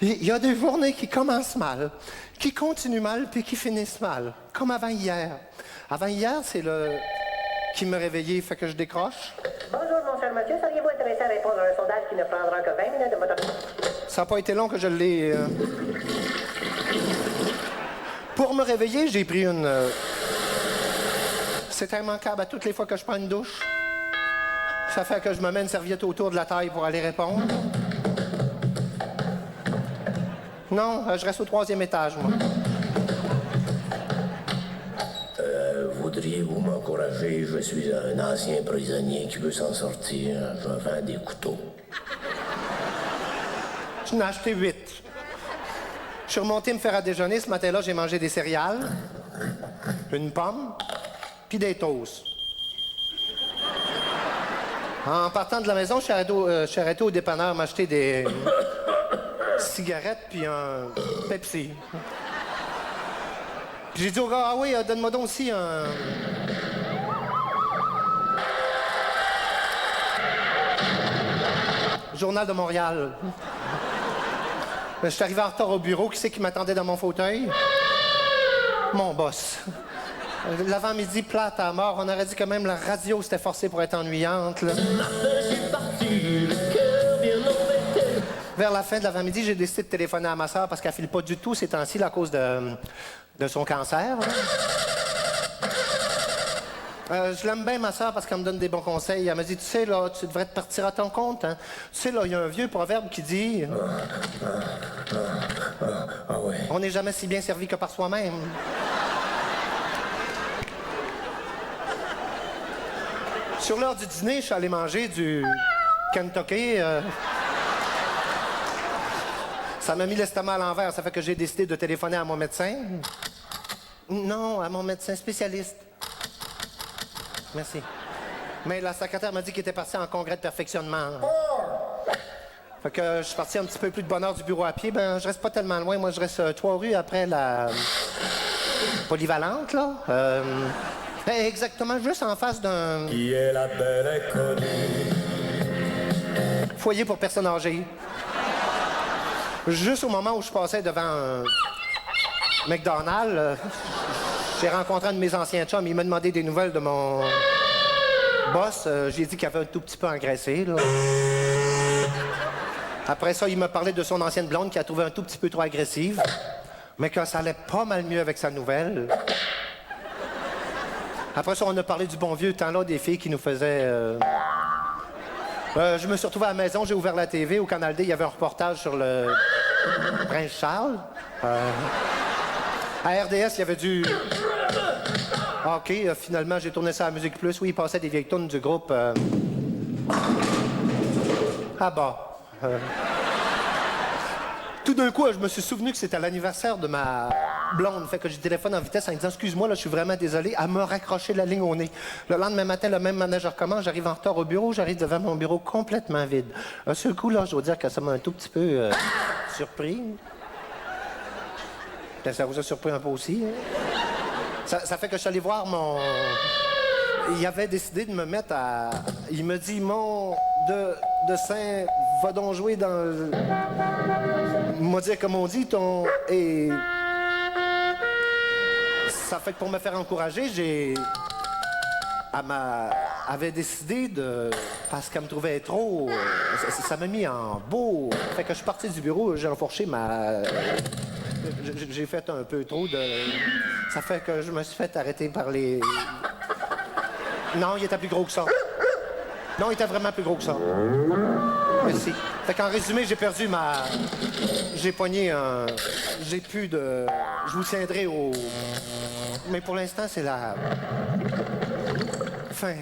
Il y a des journées qui commencent mal, qui continuent mal, puis qui finissent mal. Comme avant hier. Avant hier, c'est le qui me réveillait, fait que je décroche. Bonjour, mon cher monsieur. Seriez-vous intéressé à répondre à un sondage qui ne prendra que 20 minutes de votre... Ça n'a pas été long que je l'ai... Pour me réveiller, j'ai pris une... C'est immanquable à toutes les fois que je prends une douche. Ça fait que je me mets une serviette autour de la taille pour aller répondre. Non, je reste au 3e étage, moi. Voudriez-vous m'encourager? Je suis un ancien prisonnier qui veut s'en sortir. Je vends des couteaux. Je n'ai acheté 8. Je suis remonté me faire à déjeuner. Ce matin-là, j'ai mangé des céréales, une pomme, puis des toasts. En partant de la maison, je suis arrêté au dépanneur m'acheter des cigarettes puis un Pepsi. Puis j'ai dit au gars, ah oui, donne-moi donc aussi un... Journal de Montréal. Je suis arrivé en retard au bureau. Qui c'est qui m'attendait dans mon fauteuil? Mon boss. L'avant-midi plate à mort. On aurait dit que même la radio s'était forcée pour être ennuyante, là. Vers la fin de l'avant-midi, j'ai décidé de téléphoner à ma sœur parce qu'elle file pas du tout ces temps-ci là, à cause de son cancer. Là. Je l'aime bien, ma soeur, parce qu'elle me donne des bons conseils. Elle m'a dit, tu sais, là, tu devrais te partir à ton compte. Hein? Tu sais, là, il y a un vieux proverbe qui dit... On n'est jamais si bien servi que par soi-même. Sur l'heure du dîner, je suis allé manger du Kentucky. Ça m'a mis l'estomac à l'envers. Ça fait que j'ai décidé de téléphoner à mon médecin. Non, à mon médecin spécialiste. Merci. Mais la secrétaire m'a dit qu'il était parti en congrès de perfectionnement. Fait que je suis parti un petit peu plus de bonne heure du bureau à pied. Ben, je reste pas tellement loin. Moi, je reste 3 rues après la polyvalente, là. Exactement, juste en face d'un... Qui est la belle inconnue? Foyer pour personnes âgées. Juste au moment où je passais devant un McDonald's, j'ai rencontré un de mes anciens chums. Il m'a demandé des nouvelles de mon boss. J'ai dit qu'il avait un tout petit peu engraissé, là. Après ça, il m'a parlé de son ancienne blonde qu'il a trouvé un tout petit peu trop agressive, mais que ça allait pas mal mieux avec sa nouvelle. Après ça, on a parlé du bon vieux temps-là, des filles qui nous faisaient... je me suis retrouvé à la maison, j'ai ouvert la TV. Au Canal D, il y avait un reportage sur le Prince Charles. À RDS, il y avait du... OK, finalement, j'ai tourné ça à Musique Plus. Oui, il passait des vieilles tunes du groupe... Ah bah... Tout d'un coup, je me suis souvenu que c'était l'anniversaire de ma blonde. Fait que j'ai téléphone en vitesse en disant « Excuse-moi, là, je suis vraiment désolé. » Elle m'a raccroché la ligne au nez. Le lendemain matin, le même manager commence. J'arrive en retard au bureau. J'arrive devant mon bureau complètement vide. Un seul coup, là, je dois dire que ça m'a un tout petit peu surpris. Peut-être ça vous a surpris un peu aussi. Hein? Ça fait que je suis allé voir mon... Il avait décidé de me mettre à... Il me dit « Mon de Saint, va donc jouer dans le... » Il m'a dit, comme on dit, ton... Et... Ça fait que pour me faire encourager, j'ai... Elle avait décidé de... Parce qu'elle me trouvait trop... Ça m'a mis en beau. Fait que je suis parti du bureau, j'ai enfourché ma... J'ai fait un peu trop de... Ça fait que je me suis fait arrêter par les... Non, il était plus gros que ça. Non, il était vraiment plus gros que ça. Merci. Fait qu'en résumé, j'ai perdu ma... J'ai pogné un... J'ai plus de... Je vous tiendrai au... Mais pour l'instant, c'est la... Fin.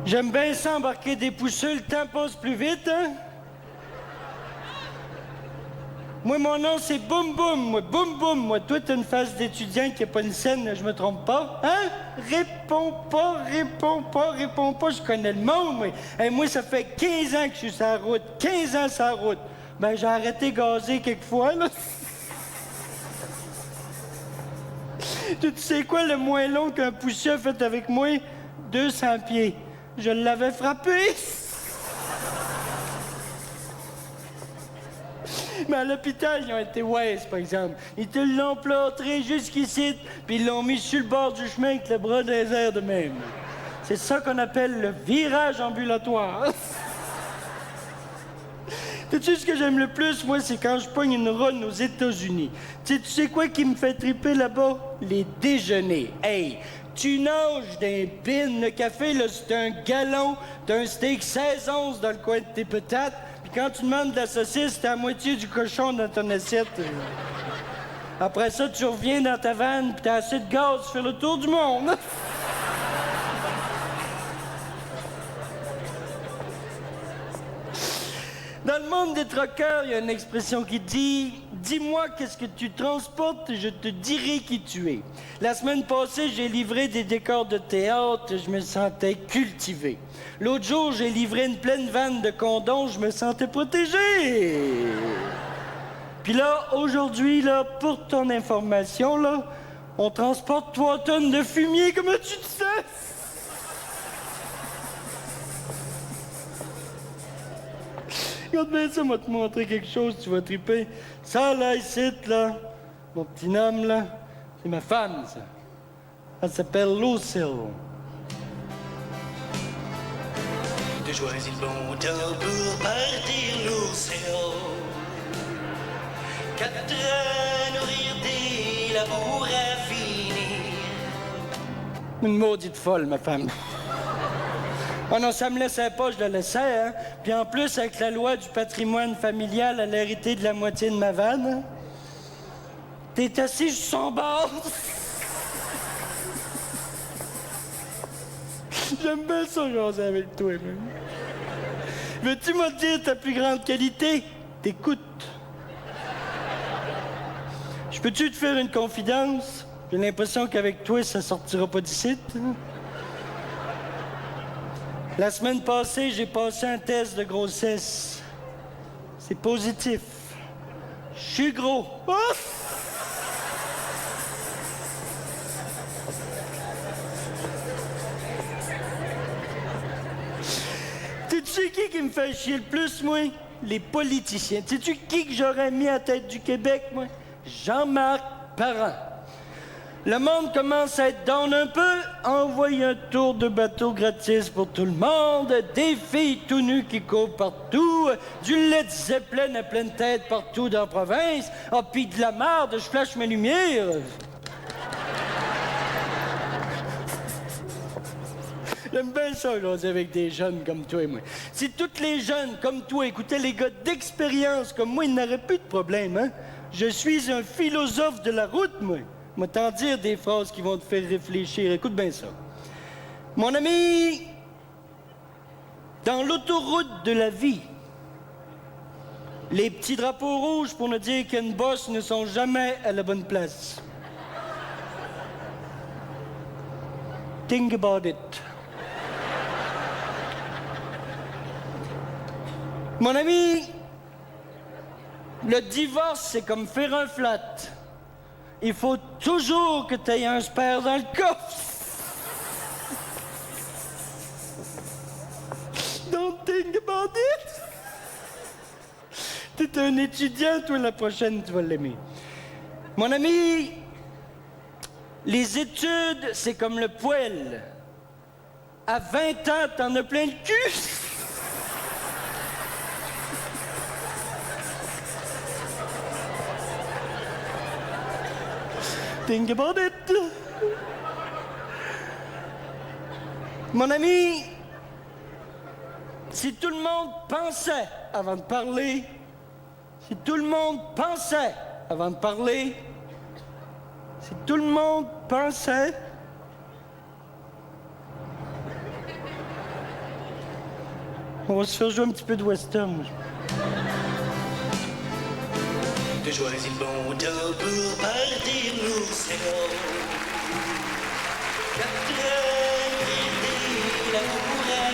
J'aime bien ça embarquer des pousseux, le temps passe plus vite, hein? Moi, mon nom, c'est Boum Boum. Moi, Boum Boum. Moi, toi, t'as une face d'étudiant qui n'a pas une scène, je me trompe pas. Hein? Réponds pas, réponds pas, réponds pas. Je connais le monde, moi. Hey, moi, ça fait 15 ans que je suis sur la route. 15 ans sur la route. Ben, j'ai arrêté de gazer quelquefois, là. Tu sais quoi, le moins long qu'un pousseux a fait avec moi? 200 pieds. Je l'avais frappé. Mais à l'hôpital, ils ont été wise, par exemple. Ils te l'ont plâtré jusqu'ici, puis ils l'ont mis sur le bord du chemin avec le bras dans les airs de même. C'est ça qu'on appelle le virage ambulatoire. Tu sais ce que j'aime le plus, moi, c'est quand je pogne une run aux États-Unis. Tu sais quoi qui me fait triper là-bas? Les déjeuners. Hey, Tu nages d'un bin. Le café, là, c'est un gallon d'un steak 16 onces dans le coin de tes patates. Puis quand tu demandes de la saucisse, c'est à moitié du cochon dans ton assiette. Après ça, tu reviens dans ta vanne, puis t'as assez de gaz pour faire le tour du monde. Dans le monde des troqueurs, il y a une expression qui dit « Dis-moi qu'est-ce que tu transportes et je te dirai qui tu es ». La semaine passée, j'ai livré des décors de théâtre, je me sentais cultivé. L'autre jour, j'ai livré une pleine vanne de condoms, je me sentais protégé. Puis là, aujourd'hui, là, pour ton information, là, on transporte 3 tonnes de fumier, comment tu te sens? Regarde bien ça, moi te montrer quelque chose, tu vas triper. Ça, là, ici, là, mon petit homme, là, c'est ma femme, ça. Elle s'appelle Lucille. De choisis le bon temps pour partir, Lucille. 4 ans nourrir des labours à finir. Une maudite folle, ma femme. Oh non, ça me laissait pas, je le laissais, hein. Puis en plus, avec la loi du patrimoine familial, elle a hérité de la moitié de ma vanne. Hein? T'es assis sur son bord. J'aime bien ça, jaser avec toi, même. Veux-tu me dire ta plus grande qualité? T'écoutes. Je peux-tu te faire une confidence? J'ai l'impression qu'avec toi, ça sortira pas d'ici. Hein? La semaine passée, j'ai passé un test de grossesse. C'est positif. Je suis gros. Oh! Sais-tu qui me fait chier le plus, moi? Les politiciens. Sais-tu qui que j'aurais mis à la tête du Québec, moi? Jean-Marc Parent. Le monde commence à être down un peu. Envoie un tour de bateau gratis pour tout le monde. Des filles tout nues qui courent partout. Du Led Zeppelin à pleine tête partout dans la province. Ah, pis de la merde, je flash mes lumières. J'aime bien ça, là, avec des jeunes comme toi et moi. Si tous les jeunes comme toi écoutaient les gars d'expérience comme moi, ils n'auraient plus de problème, hein? Je suis un philosophe de la route, moi. Moi, t'en dire des phrases qui vont te faire réfléchir. Écoute bien ça. Mon ami, dans l'autoroute de la vie, les petits drapeaux rouges pour nous dire qu'une bosse ne sont jamais à la bonne place. Think about it. Mon ami, le divorce, c'est comme faire un flat. Il faut toujours que tu aies un spare dans le coffre. Don't think about it. T'es un étudiant, toi, la prochaine, tu vas l'aimer. Mon ami, les études, c'est comme le poêle. À 20 ans, t'en as plein le cul. Think about it. Mon ami, si tout le monde pensait avant de parler, si tout le monde pensait avant de parler, si tout le monde pensait, on va se faire jouer un petit peu de western. De choisis le bon temps pour partir, Lucille. 4 ans d'été, l'amour à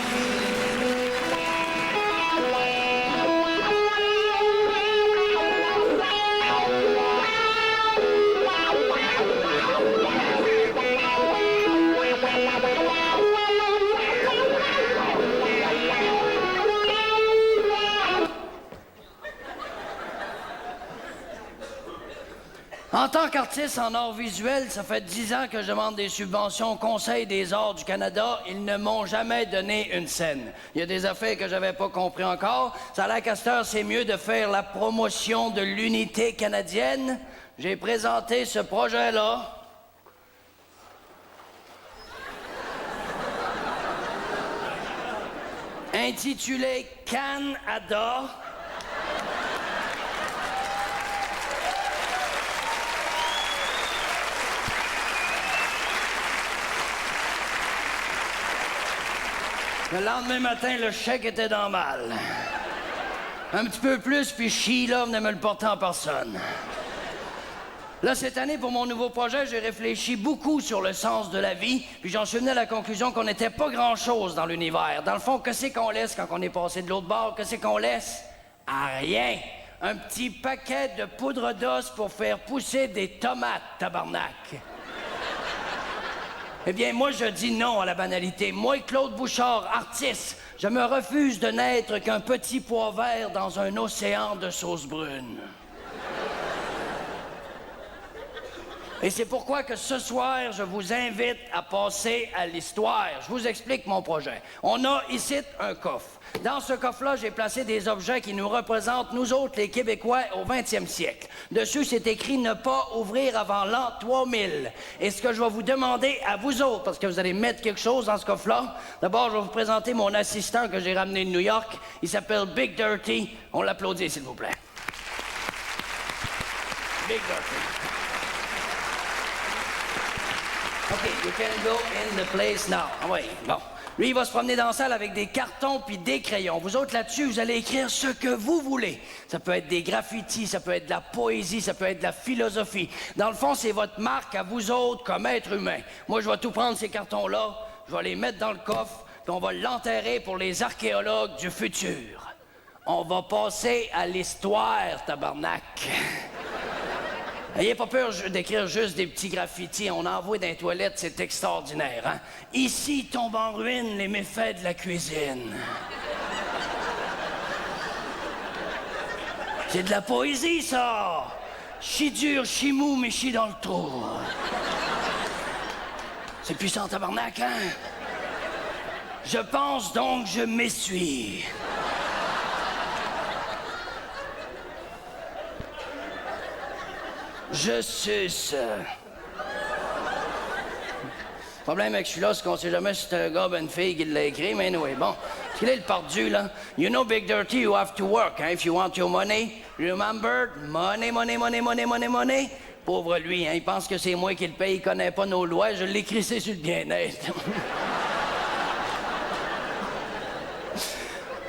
En tant qu'artiste en art visuel, ça fait 10 ans que je demande des subventions au Conseil des arts du Canada. Ils ne m'ont jamais donné une scène. Il y a des affaires que j'avais pas compris encore. Ça a l'air qu'à cette heure, c'est mieux de faire la promotion de l'unité canadienne. J'ai présenté ce projet-là. intitulé Canada. Le lendemain matin, le chèque était dans mal. Un petit peu plus, puis Sheila venait me le porter en personne. Là, cette année, pour mon nouveau projet, j'ai réfléchi beaucoup sur le sens de la vie, puis j'en suis venu à la conclusion qu'on n'était pas grand-chose dans l'univers. Dans le fond, que c'est qu'on laisse quand on est passé de l'autre bord? Que c'est qu'on laisse? À rien. Un petit paquet de poudre d'os pour faire pousser des tomates, tabarnak. Eh bien, moi, je dis non à la banalité. Moi, Claude Bouchard, artiste, je me refuse de n'être qu'un petit pois vert dans un océan de sauce brune. Et c'est pourquoi que ce soir, je vous invite à passer à l'histoire. Je vous explique mon projet. On a ici un coffre. Dans ce coffre-là, j'ai placé des objets qui nous représentent, nous autres, les Québécois, au 20e siècle. Dessus, c'est écrit « Ne pas ouvrir avant l'an 3000 ». Et ce que je vais vous demander à vous autres, parce que vous allez mettre quelque chose dans ce coffre-là, d'abord, je vais vous présenter mon assistant que j'ai ramené de New York. Il s'appelle Big Dirty. On l'applaudit, s'il vous plaît. Big Dirty. OK, you can go in the place now. Ah oui, bon. Lui, il va se promener dans la salle avec des cartons puis des crayons. Vous autres, là-dessus, vous allez écrire ce que vous voulez. Ça peut être des graffitis, ça peut être de la poésie, ça peut être de la philosophie. Dans le fond, c'est votre marque à vous autres comme être humain. Moi, je vais tout prendre ces cartons-là, je vais les mettre dans le coffre, puis on va l'enterrer pour les archéologues du futur. On va passer à l'histoire, tabarnak. N'ayez pas peur d'écrire juste des petits graffitis. On envoie dans les toilettes, c'est extraordinaire, hein? Ici tombent en ruine les méfaits de la cuisine. C'est de la poésie, ça! Chi dur, chi mou, mais chi dans le trou. C'est puissant, tabarnak, hein? Je pense donc je m'essuie. Je suce. Le problème avec celui-là, c'est qu'on sait jamais si c'est un gars ou une fille qui l'a écrit, mais anyway, bon. Quel est le pardu, là? You know, Big Dirty, you have to work, hein, if you want your money. Remember? Money, money, money, money, money, money. Pauvre lui, hein, il pense que c'est moi qui le paye, il connaît pas nos lois, je l'ai crissé sur le bien-être.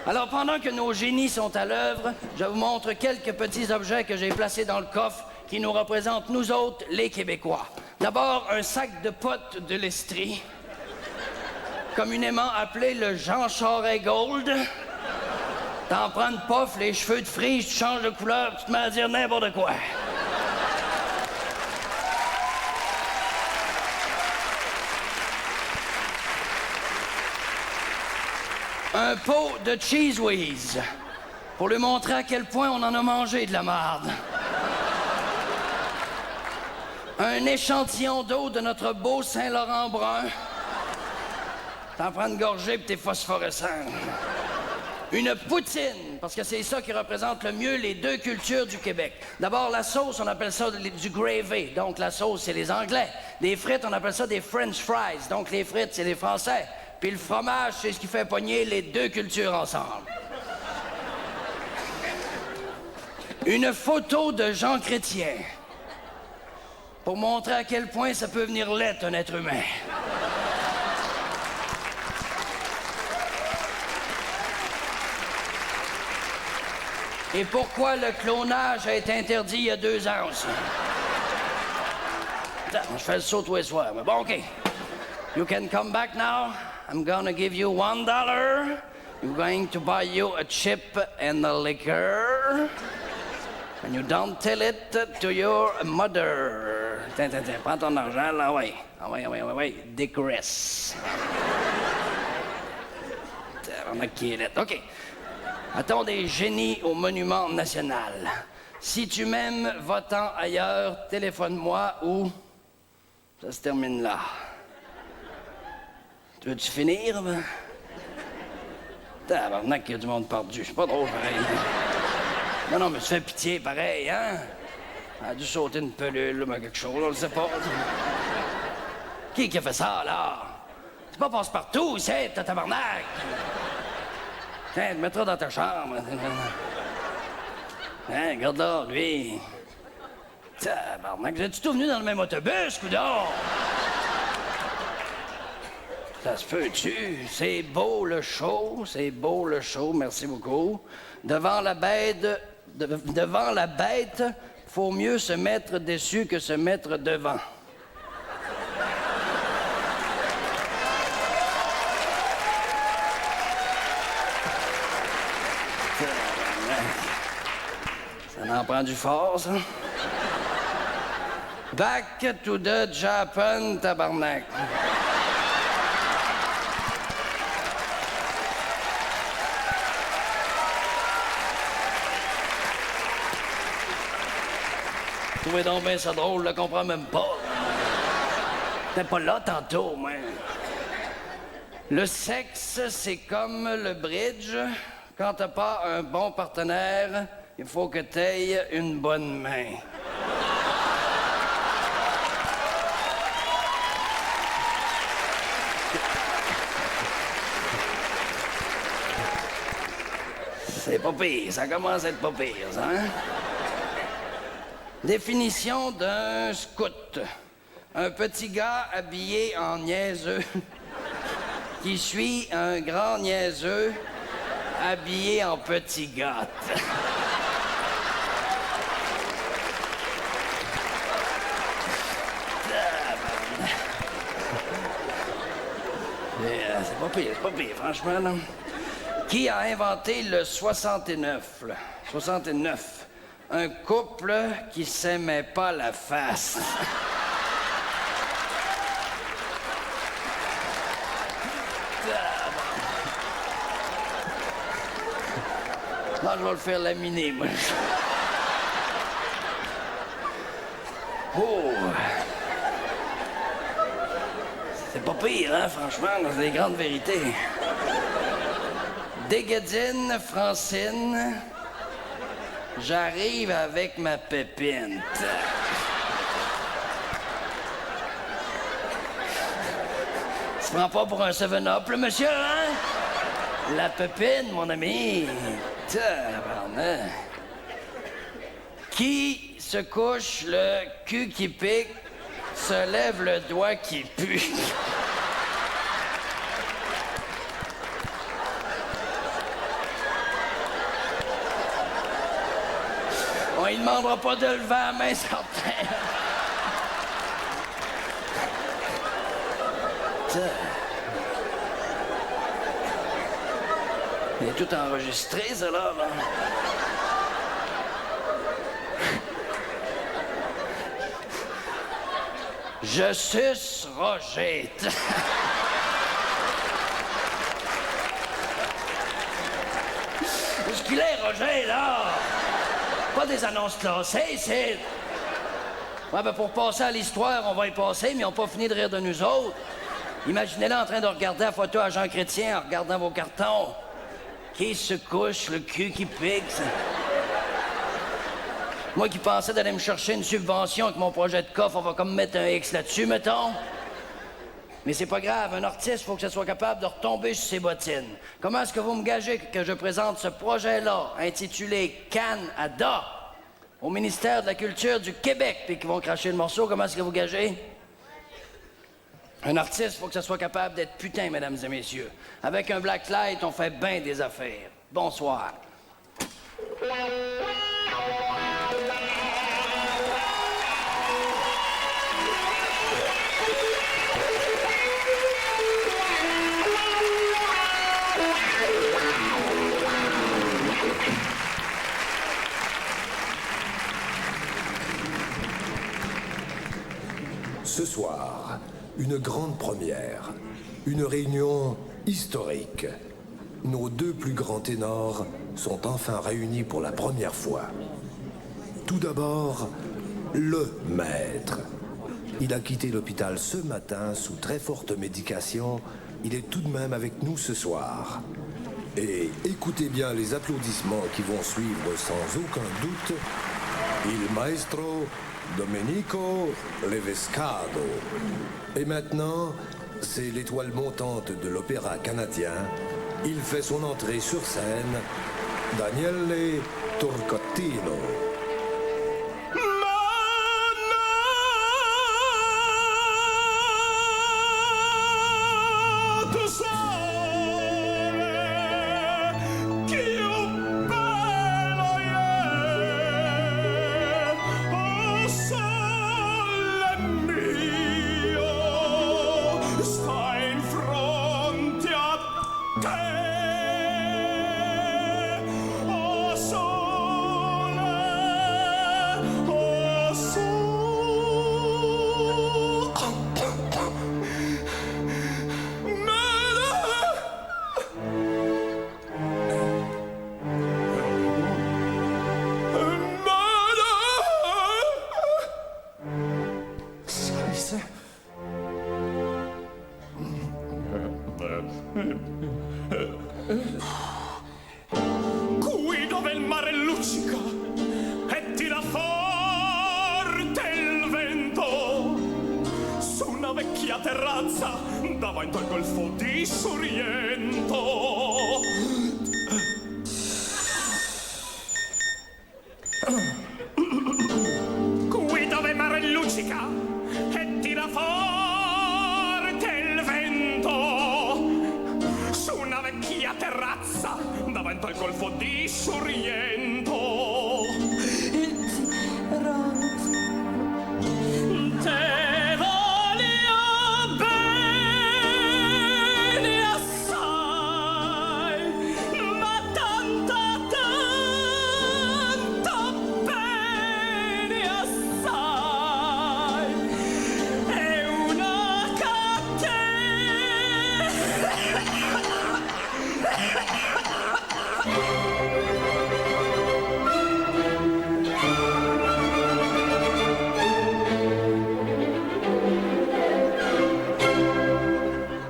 Alors, pendant que nos génies sont à l'œuvre, je vous montre quelques petits objets que j'ai placés dans le coffre qui nous représentent, nous autres, les Québécois. D'abord, un sac de potes de l'Estrie, communément appelé le Jean Charest Gold. T'en prends une puff, les cheveux te frisent, tu changes de couleur, tu te mets à dire n'importe quoi. Un pot de Cheese Whiz, pour lui montrer à quel point on en a mangé de la marde. Un échantillon d'eau de notre beau Saint-Laurent brun. T'en prends une gorgée pis t'es phosphorescent. Une poutine, parce que c'est ça qui représente le mieux les deux cultures du Québec. D'abord, la sauce, on appelle ça du gravy. Donc, la sauce, c'est les Anglais. Les frites, on appelle ça des French fries. Donc, les frites, c'est les Français. Puis le fromage, c'est ce qui fait pogner les deux cultures ensemble. Une photo de Jean Chrétien. Pour montrer à quel point ça peut venir laid, un être humain. Et pourquoi le clonage a été interdit il y a 2 ans aussi? Attends, je fais le saut tous les soirs, mais bon, OK. You can come back now. I'm gonna give you $1. I'm going to buy you a chip and a liquor. And you don't tell it to your mother. Tiens, prends ton argent, là, ouais. Ah ouais, dégraisse. On a qui est OK. Attends des génies au Monument National. Si tu m'aimes, va-t'en ailleurs, téléphone-moi ou... Ça se termine là. Tu veux-tu finir, ben? Tabarnak, qu'il y a du monde perdu. C'est pas drôle, pareil. Non, mais tu fais pitié, pareil, hein? Elle a dû sauter une pelule, mais quelque chose, on le sait pas. Qui a fait ça, là? C'est pas passe-partout, c'est tabarnak! Tiens, tu te mettras dans ta chambre. Hein, regarde là, lui. Tabarnak, vous êtes-tu tous venus dans le même autobus, coudonc? Ça se peut-tu? C'est beau le show, merci beaucoup. Devant la bête, faut mieux se mettre dessus que se mettre devant. Ça en prend du fort, ça. Back to the Japan, tabarnak. Vous trouvez donc bien ça drôle, je le comprends même pas. T'es pas là tantôt, moi. Le sexe, c'est comme le bridge. Quand t'as pas un bon partenaire, il faut que t'aies une bonne main. C'est pas pire, ça commence à être pas pire, ça, hein? Définition d'un scout. Un petit gars habillé en niaiseux qui suit un grand niaiseux habillé en petit gâte. C'est pas pire, franchement, là. Qui a inventé le 69, là? 69. Un couple qui s'aimait pas la face. Non, je vais le faire laminer, moi. Oh! C'est pas pire, hein, franchement, c'est des grandes vérités. Dégadine, Francine, j'arrive avec ma pépine. Tu prends pas pour un 7-up, le monsieur, hein? La pépine, mon ami. Tabarnak. Qui se couche le cul qui pique, se lève le doigt qui pue. On lui demandera pas de lever la main, certain. Il est tout enregistré, ça, là. Je suce Roger. Où est-ce qu'il est, Roger, là? Pas des annonces classées, c'est... Ouais, ben pour passer à l'histoire, on va y passer, mais ils n'ont pas fini de rire de nous autres. Imaginez-le en train de regarder la photo à Jean Chrétien en regardant vos cartons. Qui se couche, le cul qui pique. Ça... Moi qui pensais d'aller me chercher une subvention avec mon projet de coffre, on va comme mettre un X là-dessus, mettons. Mais c'est pas grave, un artiste, faut que ça soit capable de retomber sur ses bottines. Comment est-ce que vous me gagez que je présente ce projet-là, intitulé Canada, au ministère de la Culture du Québec, puis qu'ils vont cracher le morceau? Comment est-ce que vous gagez? Un artiste, faut que ça soit capable d'être putain, mesdames et messieurs. Avec un blacklight, on fait bien des affaires. Bonsoir. Ce soir, une grande première, une réunion historique. Nos deux plus grands ténors sont enfin réunis pour la première fois. Tout d'abord, le maître. Il a quitté l'hôpital ce matin sous très forte médication. Il est tout de même avec nous ce soir. Et écoutez bien les applaudissements qui vont suivre sans aucun doute. Il maestro Domenico Levescado. Et maintenant, c'est l'étoile montante de l'opéra canadien, il fait son entrée sur scène, Daniele Turcottino. Qui dove il mare luccica e tira forte il vento su una vecchia terrazza davanti al golfo di Sorrento. Qui dove il mare luccica e tira forte il vento su una vecchia terrazza davanti al golfo di Sorrento. Te voglio bene assai, ma tanto bene assai. È una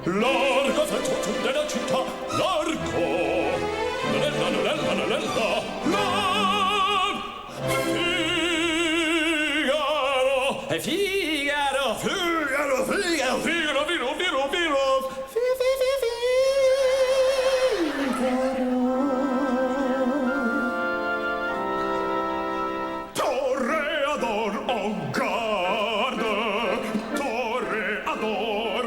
Largo fetto della città, largo. Figaro. E Figaro, Figaro, Figaro, Figaro, Figaro, Figaro, Figaro. Toreador, en garde. Toreador.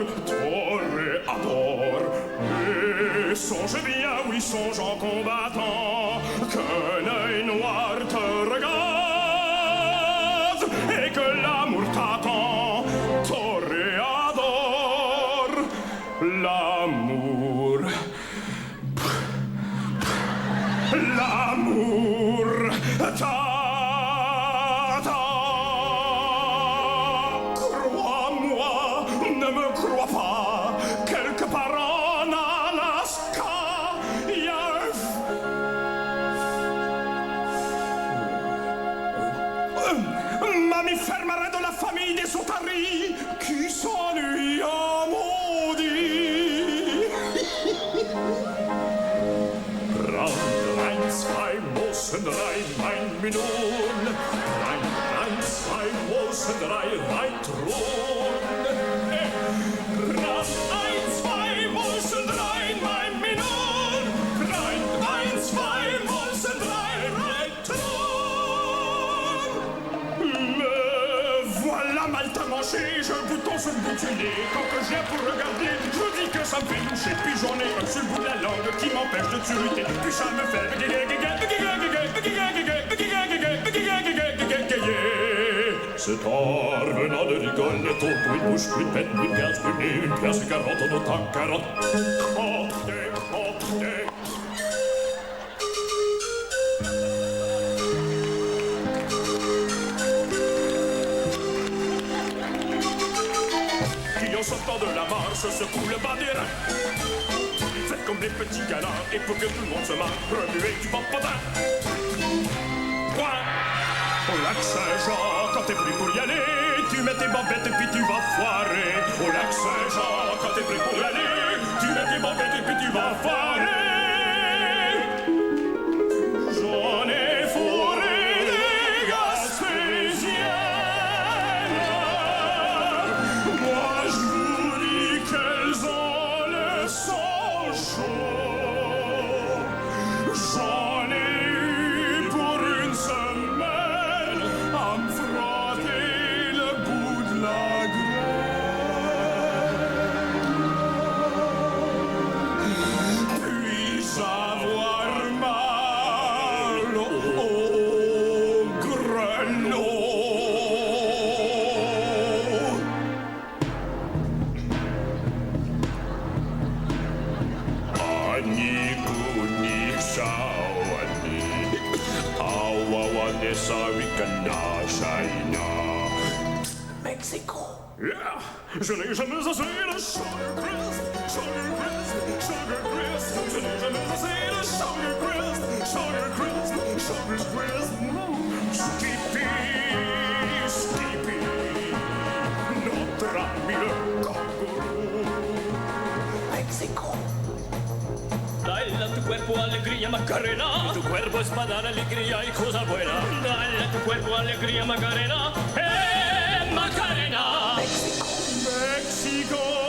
Et songe bien, oui, songe en combattant, que l'œil noir te regarde et que l'amour t'attend. Toreador, l'amour. L'amour t'attend. Crois-moi, ne me crois pas, quelque part en Alaska, il y a un mammifère marin de la famille des otaries qui s'ennuie en maudit. Eins, zwei, Mosen, drei, mein Minun. Eins, zwei, Mosen, drei, Reitron. Eins, zwei, Mosen, drei, mein Minun. Eins, zwei, Mosen, drei, Reitron. Me voilà mal te manger, je bouton sur le bout du nez. Quand que je viens pour regarder, je dis que ça me fait toucher. Puis j'en ai un sur le bout de la langue qui m'empêche de tuer. Puis ça me fait c'est tard venant de Rigole, le tour pour une bouche, plus de bête, plus de gaz, plus de nez, une pièce et 40 en autant 40. Comptez, comptez. Qui en sortant de la marche secoue le bas des reins. Faites comme les petits galants et pour que tout le monde se marre, remuez du popotin. Point. Au lac Saint-Jean, quand t'es pris pour y aller, tu mets tes bambettes et puis tu vas foirer. Au lac Saint-Jean, quand t'es pris pour y aller, tu mets tes bambettes et puis tu vas foirer. J'en ai fourré des Gaspésiennes. Moi je vous dis qu'elles ont le sang chaud. J'en ai eu pour une semaine à me frotter le bout de la graine. Puis avoir mal au grelot. Mexico. Yeah, je n'ai jamais assez de sugar crisp, sugar crisp, sugar crisp. Je n'ai jamais assez de sugar crisp, sugar crisp, sugar crisp. Skippy, Skippy, notre ami le kangourou. Mexico. Dale a tu cuerpo alegría Macarena, tu cuerpo es para dar alegría y cosa buena. Dale a tu cuerpo alegría Macarena, Macarena. Mexico.